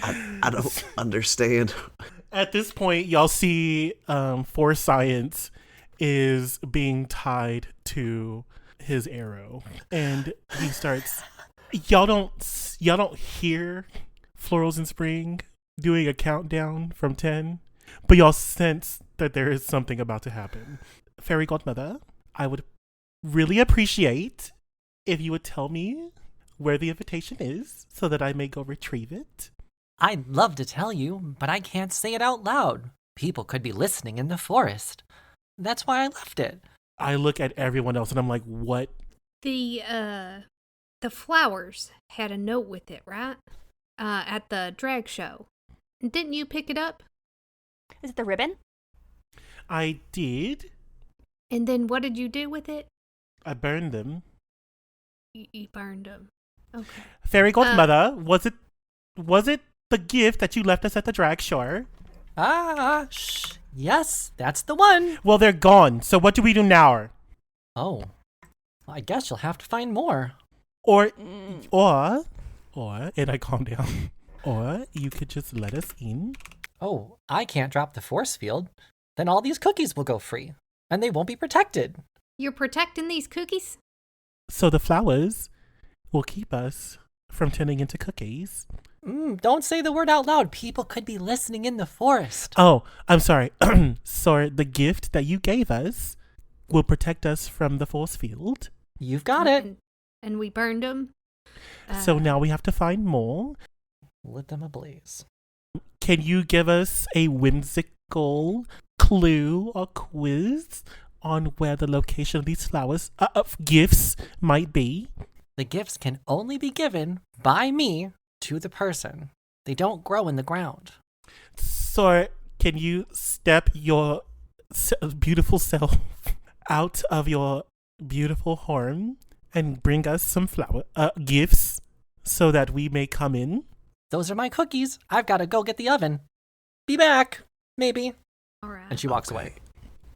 I don't understand. At this point, y'all see For Science is being tied to his arrow, and he starts. Y'all don't hear Florals in Spring doing a countdown from 10, but y'all sense that there is something about to happen. Fairy Godmother, I would really appreciate if you would tell me where the invitation is so that I may go retrieve it. I'd love to tell you, but I can't say it out loud. People could be listening in the forest. That's why I left it. I look at everyone else and I'm like, what? The flowers had a note with it, right? At the drag show. Didn't you pick it up? Is it the ribbon? I did. And then what did you do with it? I burned them. You burned them. Okay. Fairy Godmother, was it the gift that you left us at the drag show? Shh. Yes, that's the one. Well, they're gone. So what do we do now? Oh, I guess you'll have to find more. Or, and I calm down. Or you could just let us in. Oh, I can't drop the force field. Then all these cookies will go free, and they won't be protected. You're protecting these cookies? So the flowers will keep us from turning into cookies. Don't say the word out loud. People could be listening in the forest. Oh, I'm sorry. So the gift that you gave us will protect us from the force field. You've got it. And we burned them. So now we have to find more. Lit them ablaze. Can you give us a whimsical clue or quiz on where the location of these flowers, gifts might be? The gifts can only be given by me to the person. They don't grow in the ground. So can you step your beautiful self out of your beautiful home and bring us some flower gifts so that we may come in? Those are my cookies. I've got to go get the oven. Be back. Maybe. All right. And she walks away.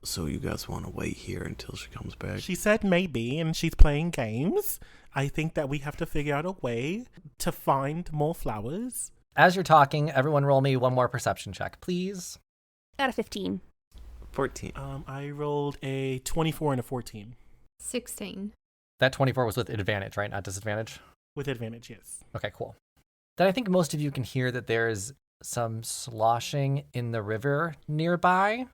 So you guys want to wait here until she comes back? She said maybe, and she's playing games. I think that we have to figure out a way to find more flowers. As you're talking, everyone roll me one more perception check, please. Got a 15. 14. I rolled a 24 and a 14. 16. That 24 was with advantage, right? Not disadvantage? With advantage, yes. Okay, cool. Then I think most of you can hear that there's some sloshing in the river nearby.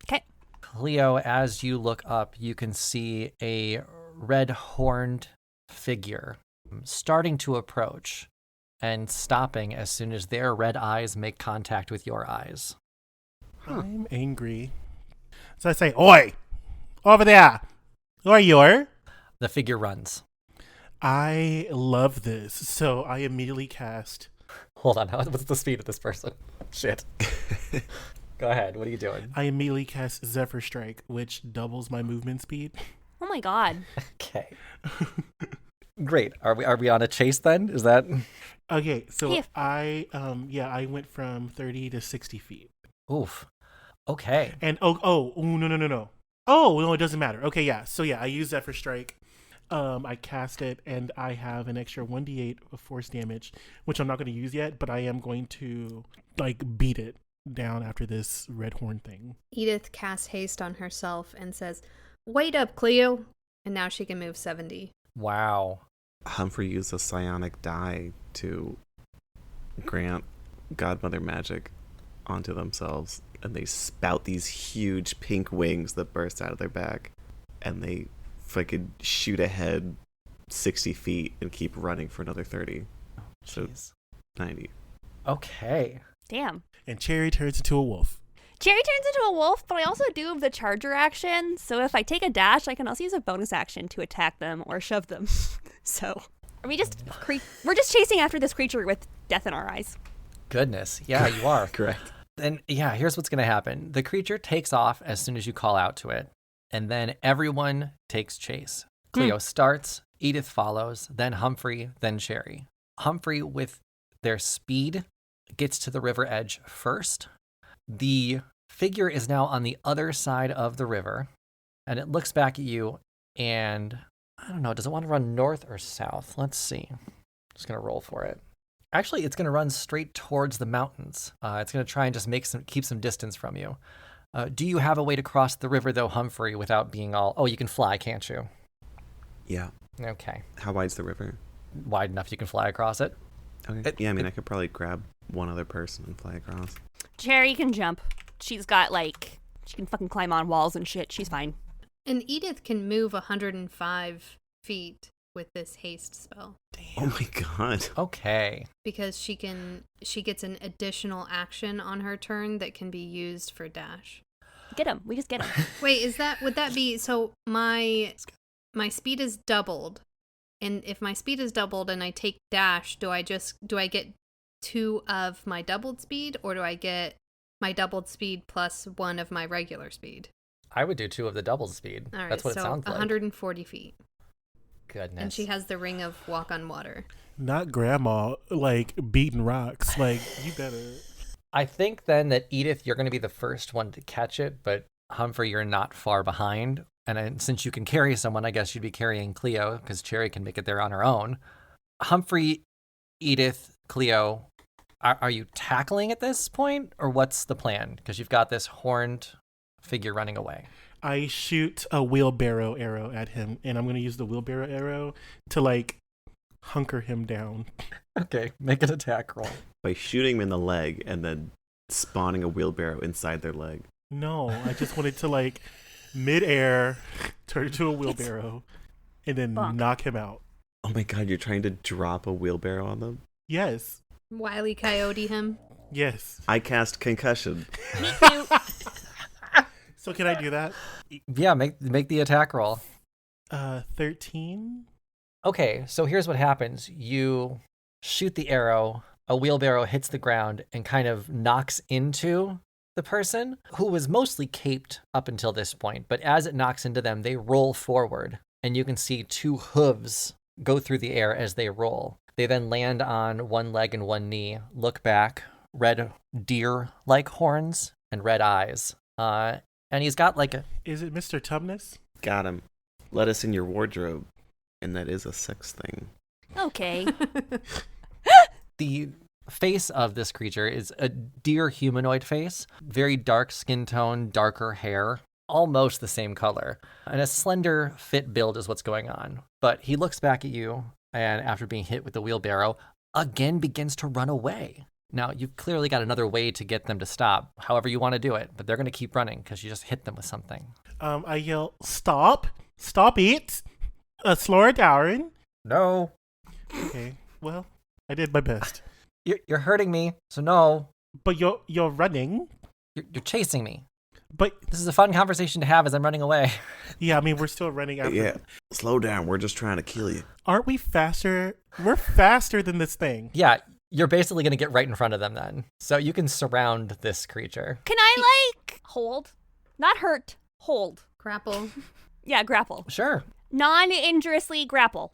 Okay. Cleo, as you look up, you can see a red-horned figure starting to approach and stopping as soon as their red eyes make contact with your eyes. I'm angry. So I say, "Oi! Over there! Who are you?" The figure runs. I love this. So I immediately cast. Hold on, what's the speed of this person? Shit. Go ahead, what are you doing? I immediately cast Zephyr Strike, which doubles my movement speed. Oh my god. Okay. Great. Are we on a chase then? Is that... Okay, so Yeah. I went from 30 to 60 feet. Oof. Okay. And no. Oh, no, it doesn't matter. Okay, yeah. So yeah, I use Zephyr Strike. I cast it, and I have an extra 1d8 of force damage, which I'm not going to use yet, but I am going to beat it down after this red horn thing. Edith casts haste on herself and says, "Wait up, Cleo." And now she can move 70. Wow. Humphrey used a psionic die to grant Godmother magic onto themselves, and they spout these huge pink wings that burst out of their back, and they if I could shoot ahead 60 feet and keep running for another 30. So Jeez. 90. Okay. Damn. And Cherry turns into a wolf. Cherry turns into a wolf, but I also do have the charger action. So if I take a dash, I can also use a bonus action to attack them or shove them. So we're just chasing after this creature with death in our eyes. Goodness. Yeah, you are. Correct. And yeah, here's what's going to happen. The creature takes off as soon as you call out to it, and then everyone takes chase. Cleo starts, Edith follows, then Humphrey, then Cherry. Humphrey, with their speed, gets to the river edge first. The figure is now on the other side of the river, and it looks back at you, and I don't know, does it want to run north or south? Let's see. Just going to roll for it. Actually, it's going to run straight towards the mountains. It's going to try and just keep some distance from you. Do you have a way to cross the river, though, Humphrey, without being all, oh, you can fly, can't you? Yeah. Okay. How wide's the river? Wide enough you can fly across it? Okay. Yeah, I mean, I could probably grab one other person and fly across. Cherry can jump. She's got she can fucking climb on walls and shit. She's fine. And Edith can move 105 feet with this haste spell. Oh my god. Okay. Because she gets an additional action on her turn that can be used for dash. Get him. We just get him. Wait, would that be, so my speed is doubled. And if my speed is doubled and I take dash, do I get 2 of my doubled speed, or do I get my doubled speed plus 1 of my regular speed? I would do 2 of the double speed. All right, That's what so it sounds like. 140 feet. Goodness. And she has the ring of walk on water. Not grandma, beating rocks. You better. I think then that Edith, you're going to be the first one to catch it, but Humphrey, you're not far behind. And since you can carry someone, I guess you'd be carrying Cleo, because Cherry can make it there on her own. Humphrey, Edith, Cleo, are you tackling at this point, or what's the plan? Because you've got this horned figure running away. I shoot a wheelbarrow arrow at him, and I'm going to use the wheelbarrow arrow to, hunker him down. Okay, make an attack roll. By shooting him in the leg and then spawning a wheelbarrow inside their leg. No, I just wanted to, mid-air, turn into a wheelbarrow, and then knock him out. Oh my god, you're trying to drop a wheelbarrow on them? Yes. Wile E. Coyote him. Yes. I cast concussion. Me too. So can I do that? Yeah, make the attack roll. 13? Okay, so here's what happens. You shoot the arrow, a wheelbarrow hits the ground and kind of knocks into the person, who was mostly caped up until this point. But as it knocks into them, they roll forward, and you can see 2 hooves go through the air as they roll. They then land on one leg and one knee, look back, red deer-like horns and red eyes. And he's got Is it Mr. Tubness? Got him. Let us in your wardrobe. And that is a sex thing. Okay. The face of this creature is a deer humanoid face, very dark skin tone, darker hair, almost the same color, and a slender fit build is what's going on. But he looks back at you, and after being hit with the wheelbarrow, again begins to run away. Now, you've clearly got another way to get them to stop, however you want to do it, but they're going to keep running because you just hit them with something. I yell, stop it, slow her down. No. Okay, well, I did my best. You're hurting me, so no. But you're running. You're chasing me. But this is a fun conversation to have as I'm running away. Yeah, I mean, we're still running after. Yeah, slow down. We're just trying to kill you. Aren't we faster? We're faster than this thing. Yeah, you're basically going to get right in front of them then. So you can surround this creature. Can I, hold? Not hurt. Hold. Grapple. Yeah, grapple. Sure. Non-injuriously grapple.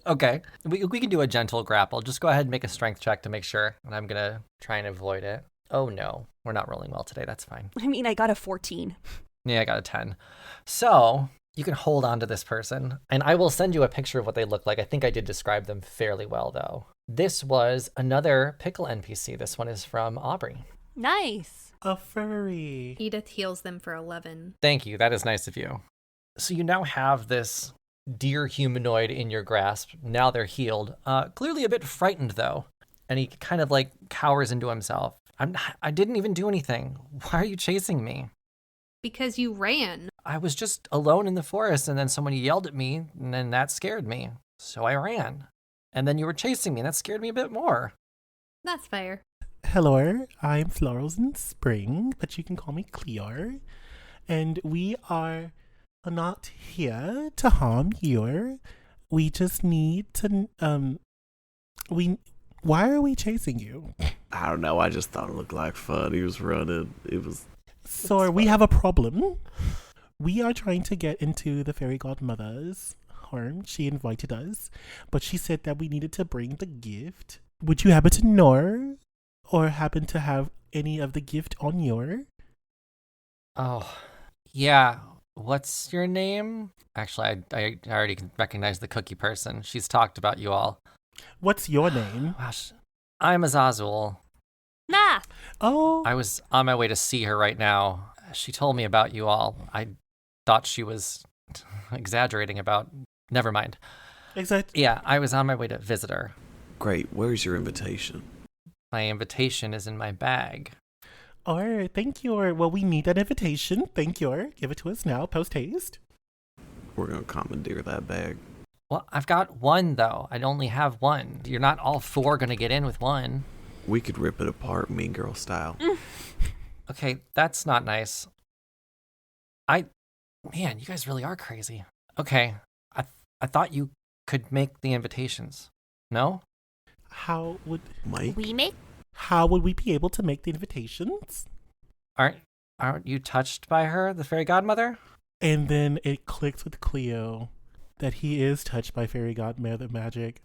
Okay. We can do a gentle grapple. Just go ahead and make a strength check to make sure. And I'm going to try and avoid it. Oh, no. We're not rolling well today. That's fine. I mean, I got a 14. Yeah, I got a 10. So you can hold on to this person. And I will send you a picture of what they look like. I think I did describe them fairly well, though. This was another pickle NPC. This one is from Aubrey. Nice. A furry. Edith heals them for 11. Thank you. That is nice of you. So you now have this deer humanoid in your grasp. Now they're healed. Clearly a bit frightened, though. And he kind of cowers into himself. I didn't even do anything. Why are you chasing me? Because you ran. I was just alone in the forest, and then someone yelled at me, and then that scared me. So I ran. And then you were chasing me, and that scared me a bit more. That's fair. Hello, I'm Florals in Spring, but you can call me Cleo. And we are not here to harm you. We just need to, why are we chasing you? I don't know. I just thought it looked like fun. He was running. So we have a problem. We are trying to get into the Fairy Godmother's home. She invited us, but she said that we needed to bring the gift. Would you happen to know or happen to have any of the gift on your? Oh, yeah. What's your name? Actually, I already recognize the cookie person. She's talked about you all. What's your name? Gosh, I'm Azazul. Nah. Oh, I was on my way to see her right now. She told me about you all. I thought she was exaggerating about... Never mind. exactly. Yeah, I was on my way to visit her. Great. Where's your invitation? My invitation is in my bag. Or thank you. Well, we need that invitation. Thank you. Give it to us now, post haste. We're going to commandeer that bag. Well, I've got one, though. I only have one. You're not all four going to get in with one. We could rip it apart Mean Girl style. Okay, that's not nice. Man, you guys really are crazy. Okay, I thought you could make the invitations. No? How would Mike? how would we be able to make the invitations? Aren't you touched by her, the fairy godmother? And then it clicks with Cleo that he is touched by Fairy Godmother magic.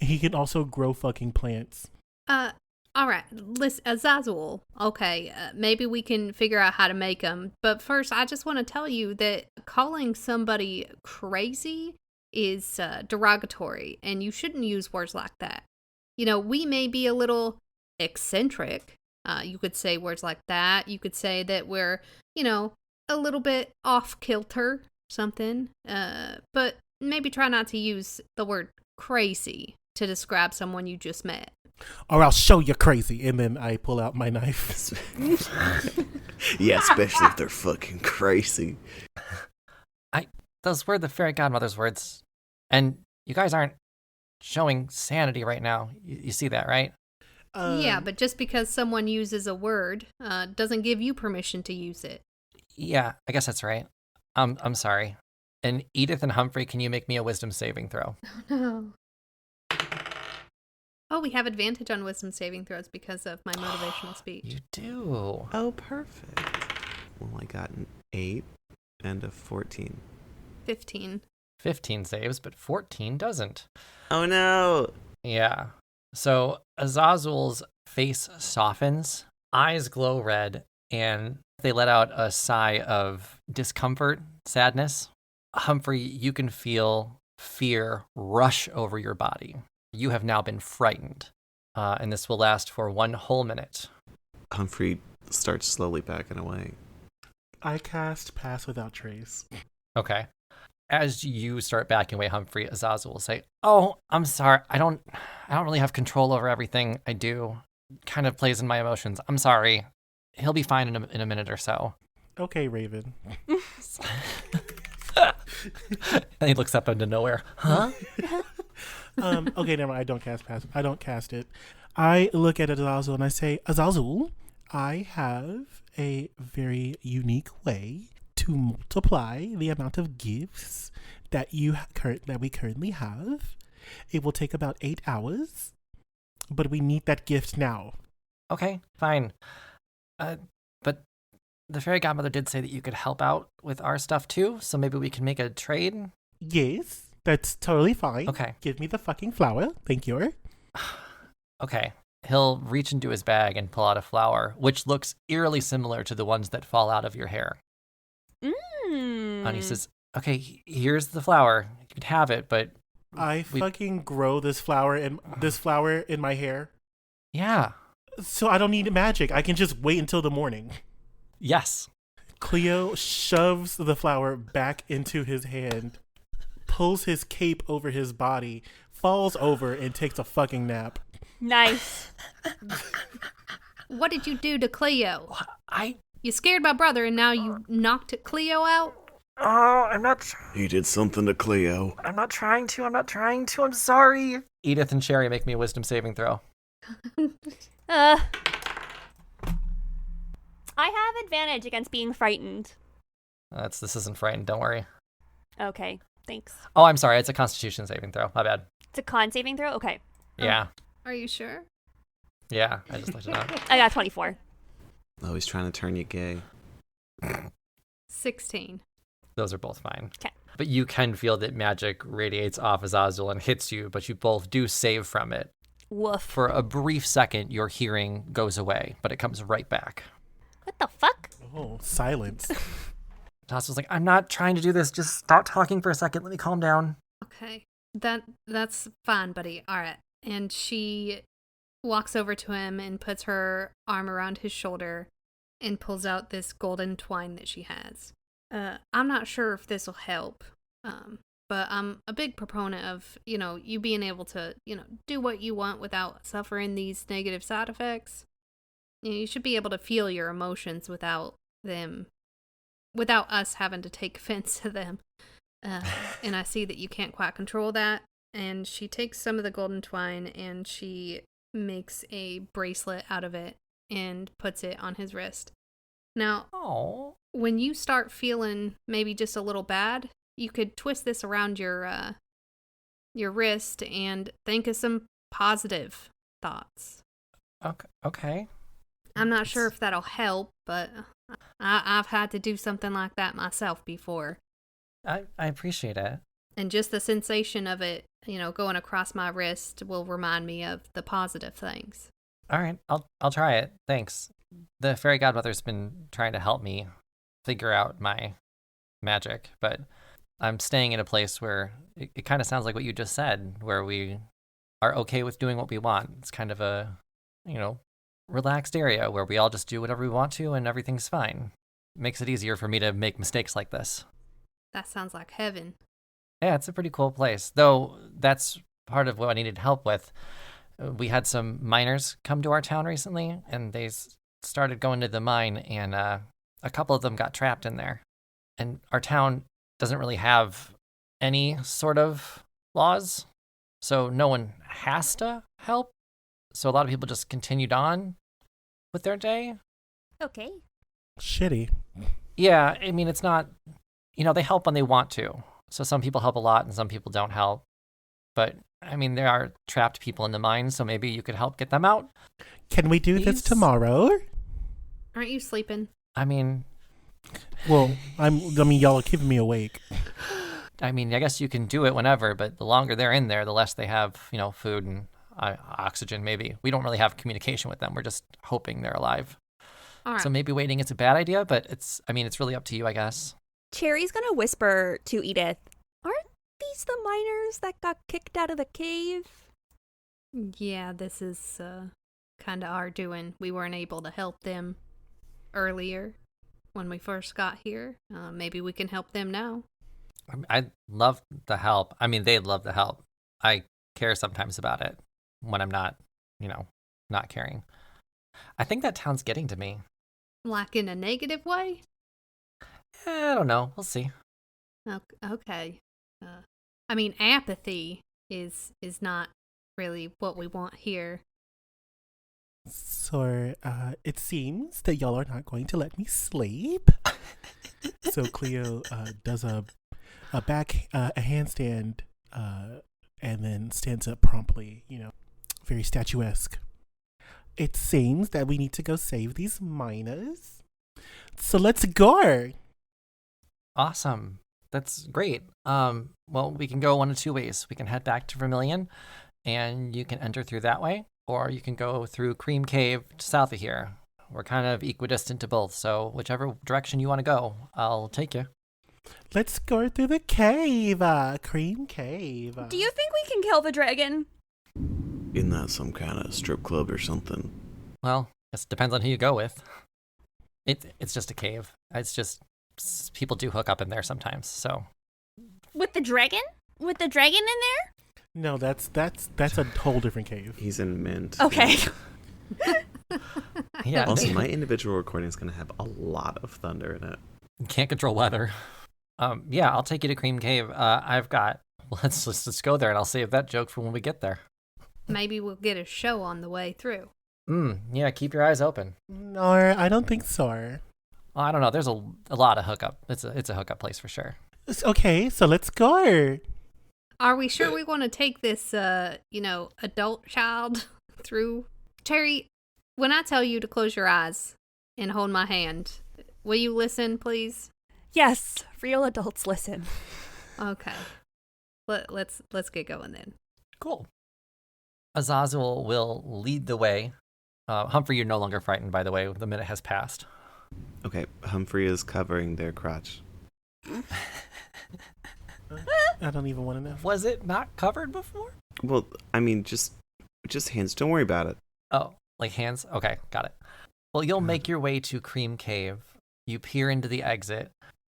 And he can also grow fucking plants. All right, listen, Azazul. Okay, maybe we can figure out how to make them. But first, I just want to tell you that calling somebody crazy is derogatory, and you shouldn't use words like that. You know, we may be a little eccentric. You could say words like that. You could say that we're, a little bit off kilter, something. But maybe try not to use the word crazy to describe someone you just met. Or I'll show you crazy. And then I pull out my knife. Yeah, especially if they're fucking crazy. Those were the fairy godmother's words. And you guys aren't showing sanity right now. You see that, right? Yeah, but just because someone uses a word doesn't give you permission to use it. Yeah, I guess that's right. I'm sorry. And Edith and Humphrey, can you make me a wisdom saving throw? No. Oh, we have advantage on wisdom saving throws because of my motivational speech. You do. Oh, perfect. Well, I got an 8 and a 14. 15. 15 saves, but 14 doesn't. Oh, no. Yeah. So Azazul's face softens, eyes glow red, and they let out a sigh of discomfort, sadness. Humphrey, you can feel fear rush over your body. You have now been frightened, and this will last for 1 whole minute. Humphrey starts slowly backing away. I cast Pass Without Trace. Okay. As you start backing away, Humphrey, Azazel will say, "Oh, I'm sorry. I don't really have control over everything I do. Kind of plays in my emotions. I'm sorry. He'll be fine in a minute or so." Okay, Raven. And he looks up into nowhere. Huh? Okay, never mind. I don't cast Pass. I don't cast it. I look at Azazel and I say, Azazel, I have a very unique way to multiply the amount of gifts that we currently have. It will take about 8 hours, but we need that gift now. Okay, fine. But the fairy godmother did say that you could help out with our stuff too, so maybe we can make a trade. Yes, that's totally fine. Okay. Give me the fucking flower. Thank you. Okay. He'll reach into his bag and pull out a flower, which looks eerily similar to the ones that fall out of your hair. And he says, "Okay, here's the flower. You can have it, but I fucking grow this flower in my hair. Yeah. So I don't need magic. I can just wait until the morning." Yes. Cleo shoves the flower back into his hand, pulls his cape over his body, falls over, and takes a fucking nap. Nice. What did you do to Cleo? I You scared my brother and now you knocked Cleo out? Oh, He did something to Cleo. I'm not trying to. I'm sorry. Edith and Sherry, make me a wisdom saving throw. I have advantage against being frightened. This isn't frightened, don't worry. Okay, thanks. Oh, I'm sorry, it's a constitution saving throw. My bad. It's a con saving throw? Okay. Yeah. Are you sure? Yeah, I just looked it up. I got 24. Oh, he's trying to turn you gay. 16. Those are both fine. Okay. But you can feel that magic radiates off Azazel and hits you, but you both do save from it. Woof. For a brief second, your hearing goes away, but it comes right back. What the fuck? Oh, silence. Azazel's like, I'm not trying to do this. Just stop talking for a second. Let me calm down. Okay. That's fine, buddy. All right. And she walks over to him and puts her arm around his shoulder and pulls out this golden twine that she has. I'm not sure if this will help, but I'm a big proponent of, you being able to, do what you want without suffering these negative side effects. You should be able to feel your emotions without us having to take offense to them. And I see that you can't quite control that. And she takes some of the golden twine and she makes a bracelet out of it and puts it on his wrist. Now, when you start feeling maybe just a little bad, you could twist this around your wrist and think of some positive thoughts. Okay. I'm not sure if that'll help, but I've had to do something like that myself before. I appreciate it. And just the sensation of it, going across my wrist will remind me of the positive things. All right, I'll try it. Thanks. The Fairy Godmother's been trying to help me figure out my magic, but I'm staying in a place where it kind of sounds like what you just said, where we are okay with doing what we want. It's kind of a, relaxed area where we all just do whatever we want to and everything's fine. Makes it easier for me to make mistakes like this. That sounds like heaven. Yeah, it's a pretty cool place. Though that's part of what I needed help with. We had some miners come to our town recently, and they started going to the mine, and a couple of them got trapped in there. And our town doesn't really have any sort of laws, so no one has to help. So a lot of people just continued on with their day. Okay. Shitty. Yeah, I mean, it's not, they help when they want to. So some people help a lot and some people don't help. But, I mean, there are trapped people in the mine, so maybe you could help get them out. Can we do this tomorrow? Aren't you sleeping? I mean... Well, y'all are keeping me awake. I mean, I guess you can do it whenever, but the longer they're in there, the less they have, food and oxygen, maybe. We don't really have communication with them. We're just hoping they're alive. All right. So maybe waiting is a bad idea, but it's really up to you, I guess. Cherry's gonna whisper to Edith, aren't these the miners that got kicked out of the cave? Yeah, this is kind of our doing. We weren't able to help them earlier when we first got here. Maybe we can help them now. I'd love the help. I mean, they'd love the help. I care sometimes about it when I'm not, not caring. I think that town's getting to me. Like in a negative way? I don't know. We'll see. Okay. I mean, apathy is not really what we want here. So, it seems that y'all are not going to let me sleep. So Cleo does a handstand, and then stands up promptly, very statuesque. It seems that we need to go save these miners. So let's go. Awesome. That's great. Well, we can go one of two ways. We can head back to Vermilion, and you can enter through that way, or you can go through Cream Cave south of here. We're kind of equidistant to both, so whichever direction you want to go, I'll take you. Let's go through the cave, Cream Cave. Do you think we can kill the dragon? Isn't that some kind of strip club or something? Well, it depends on who you go with. It's just a cave. It's just people do hook up in there sometimes. So With the dragon? With the dragon in there? No, that's a whole different cave. He's in mint. Okay. yeah, Also, my individual recording is going to have a lot of thunder in it. can't control weather. Yeah, I'll take you to Cream Cave. I've got. Let's go there, and I'll save that joke for when we get there. Maybe we'll get a show on the way through. Yeah, keep your eyes open. No, I don't think so. I don't know. There's a lot of hookup. It's a hookup place for sure. Okay, so let's go. Are we sure we want to take this, adult child through? Cherry, when I tell you to close your eyes and hold my hand, will you listen, please? Yes, real adults listen. Okay. Let's get going then. Cool. Azazel will lead the way. Humphrey, you're no longer frightened, by the way. The minute has passed. Okay, Humphrey is covering their crotch. I don't even want to know. Was it not covered before? Well, I mean, just hands. Don't worry about it. Oh, like hands? Okay, got it. Well, you'll make your way to Cream Cave. You peer into the exit.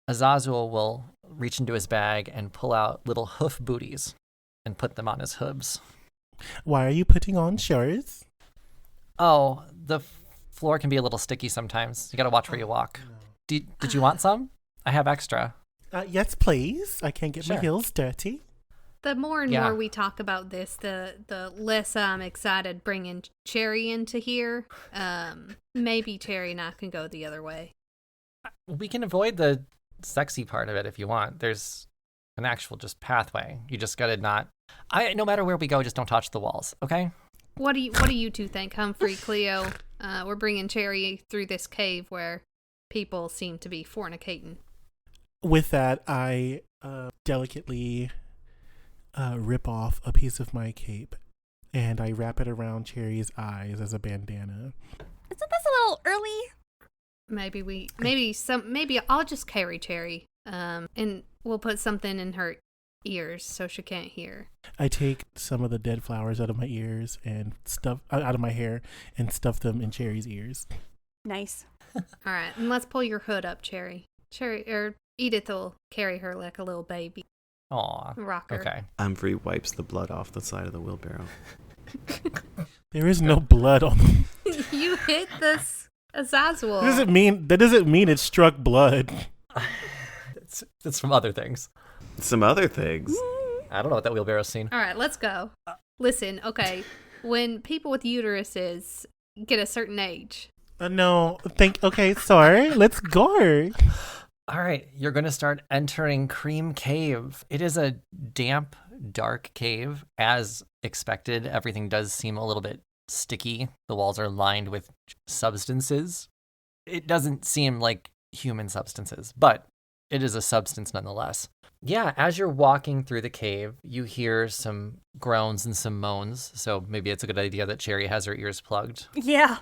Azazel will reach into his bag and pull out little hoof booties and put them on his hooves. Why are you putting on shorts? Oh, the floor can be a little sticky sometimes. You gotta watch where you walk. Did you want some? I have extra. Yes, please. I can't get my Sure. heels dirty. The more and Yeah. more we talk about this, the less I'm excited bringing Cherry into here. Maybe Cherry and I can go the other way. We can avoid the sexy part of it if you want. There's an actual just pathway. You just gotta not. No matter where we go, just don't touch the walls, okay? What do you two think, Humphrey, Cleo? We're bringing Cherry through this cave where people seem to be fornicating. With that, I delicately rip off a piece of my cape and I wrap it around Cherry's eyes as a bandana. Isn't this a little early? Maybe I'll just carry Cherry, and we'll put something in her ears so she can't hear. I take some of the dead flowers out of my ears and stuff out of my hair and stuff them in Cherry's ears. Nice. All right, and let's pull your hood up, Cherry. Edith will carry her like a little baby. Aw. Rock her. Okay. Humphrey wipes the blood off the side of the wheelbarrow. There is no blood on them. You hit this Azazel. That doesn't mean it struck blood. It's from other things. Some other things. I don't know what that wheelbarrow's seen. All right, let's go. Listen, okay, when people with uteruses get a certain age. No, okay, sorry. Let's go. All right, you're going to start entering Cream Cave. It is a damp, dark cave. As expected, everything does seem a little bit sticky. The walls are lined with substances. It doesn't seem like human substances, but it is a substance nonetheless. Yeah, as you're walking through the cave, you hear some groans and some moans, so maybe it's a good idea that Cherry has her ears plugged. Yeah.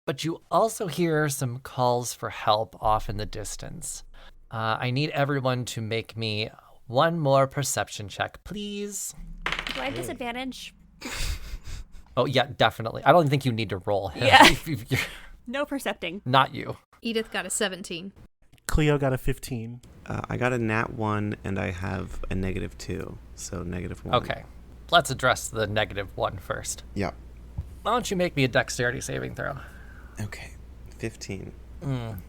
But you also hear some calls for help off in the distance. I need everyone to make me one more perception check, please. Do I have disadvantage? Oh, yeah, definitely. I don't think you need to roll. Yeah. You're- No percepting. Not you. Edith got a 17. Cleo got a 15. I got a nat 1 and I have a -2, so -1. Okay. Let's address the -1 first. Yep. Why don't you make me a dexterity saving throw? Okay. 15.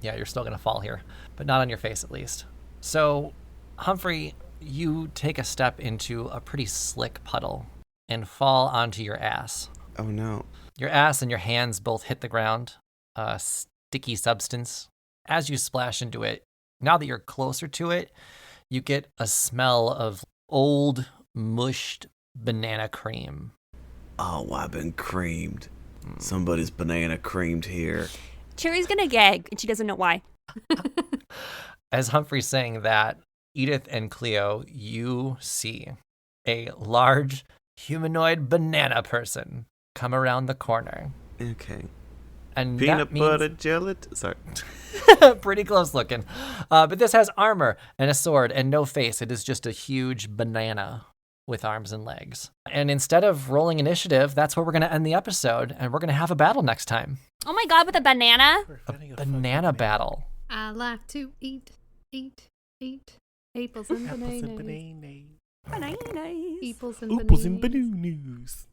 Yeah, you're still going to fall here, but not on your face at least. So, Humphrey, you take a step into a pretty slick puddle and fall onto your ass. Oh no. Your ass and your hands both hit the ground, a sticky substance. As you splash into it, now that you're closer to it, you get a smell of old, mushed banana cream. Oh, I've been creamed. Somebody's banana creamed here. Cherry's gonna gag, and she doesn't know why. As Humphrey's saying that, Edith and Cleo, you see a large humanoid banana person come around the corner. Okay. And Peanut that means butter gelatin. Sorry. pretty close looking. But this has armor and a sword and no face. It is just a huge banana with arms and legs. And instead of rolling initiative, that's where we're going to end the episode. And we're going to have a battle next time. Oh my god, with a banana? A banana battle. I like to eat apples and Apples and bananas. bananas. Bananas. Apples and Ooples and bananas. bananas.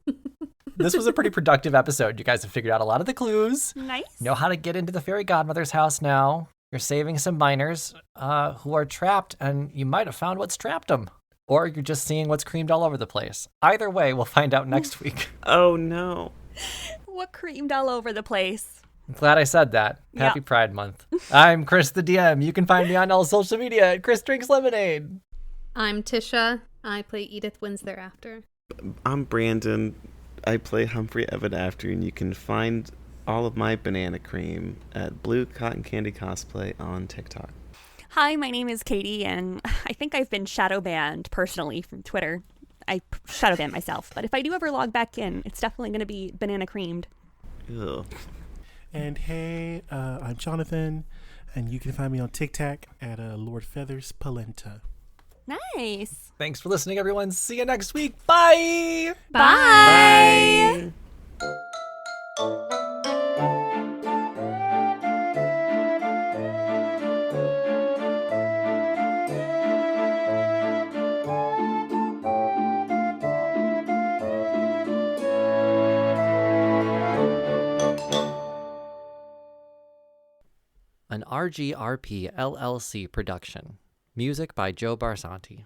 This was a pretty productive episode. You guys have figured out a lot of the clues. Nice. Know how to get into the Fairy Godmother's house now. You're saving some miners who are trapped, and you might have found what's trapped them. Or you're just seeing what's creamed all over the place. Either way, we'll find out next week. Oh no. What creamed all over the place? I'm glad I said that. Happy Pride Month. I'm Chris the DM. You can find me on all social media at Chris Drinks Lemonade. I'm Tisha. I play Edith Wins Thereafter. I'm Brandon. I play Humphrey Evan After, and you can find all of my banana cream at Blue Cotton Candy Cosplay on TikTok. Hi, my name is Katie, and I think I've been shadow banned personally from Twitter. I shadow banned myself, but if I do ever log back in, it's definitely going to be banana creamed. Ugh. And hey, I'm Jonathan, and you can find me on TikTok at Lord Feathers Polenta. Nice. Thanks for listening, everyone. See you next week. Bye. Bye. An RGRP LLC production. Music by Joe Barsanti.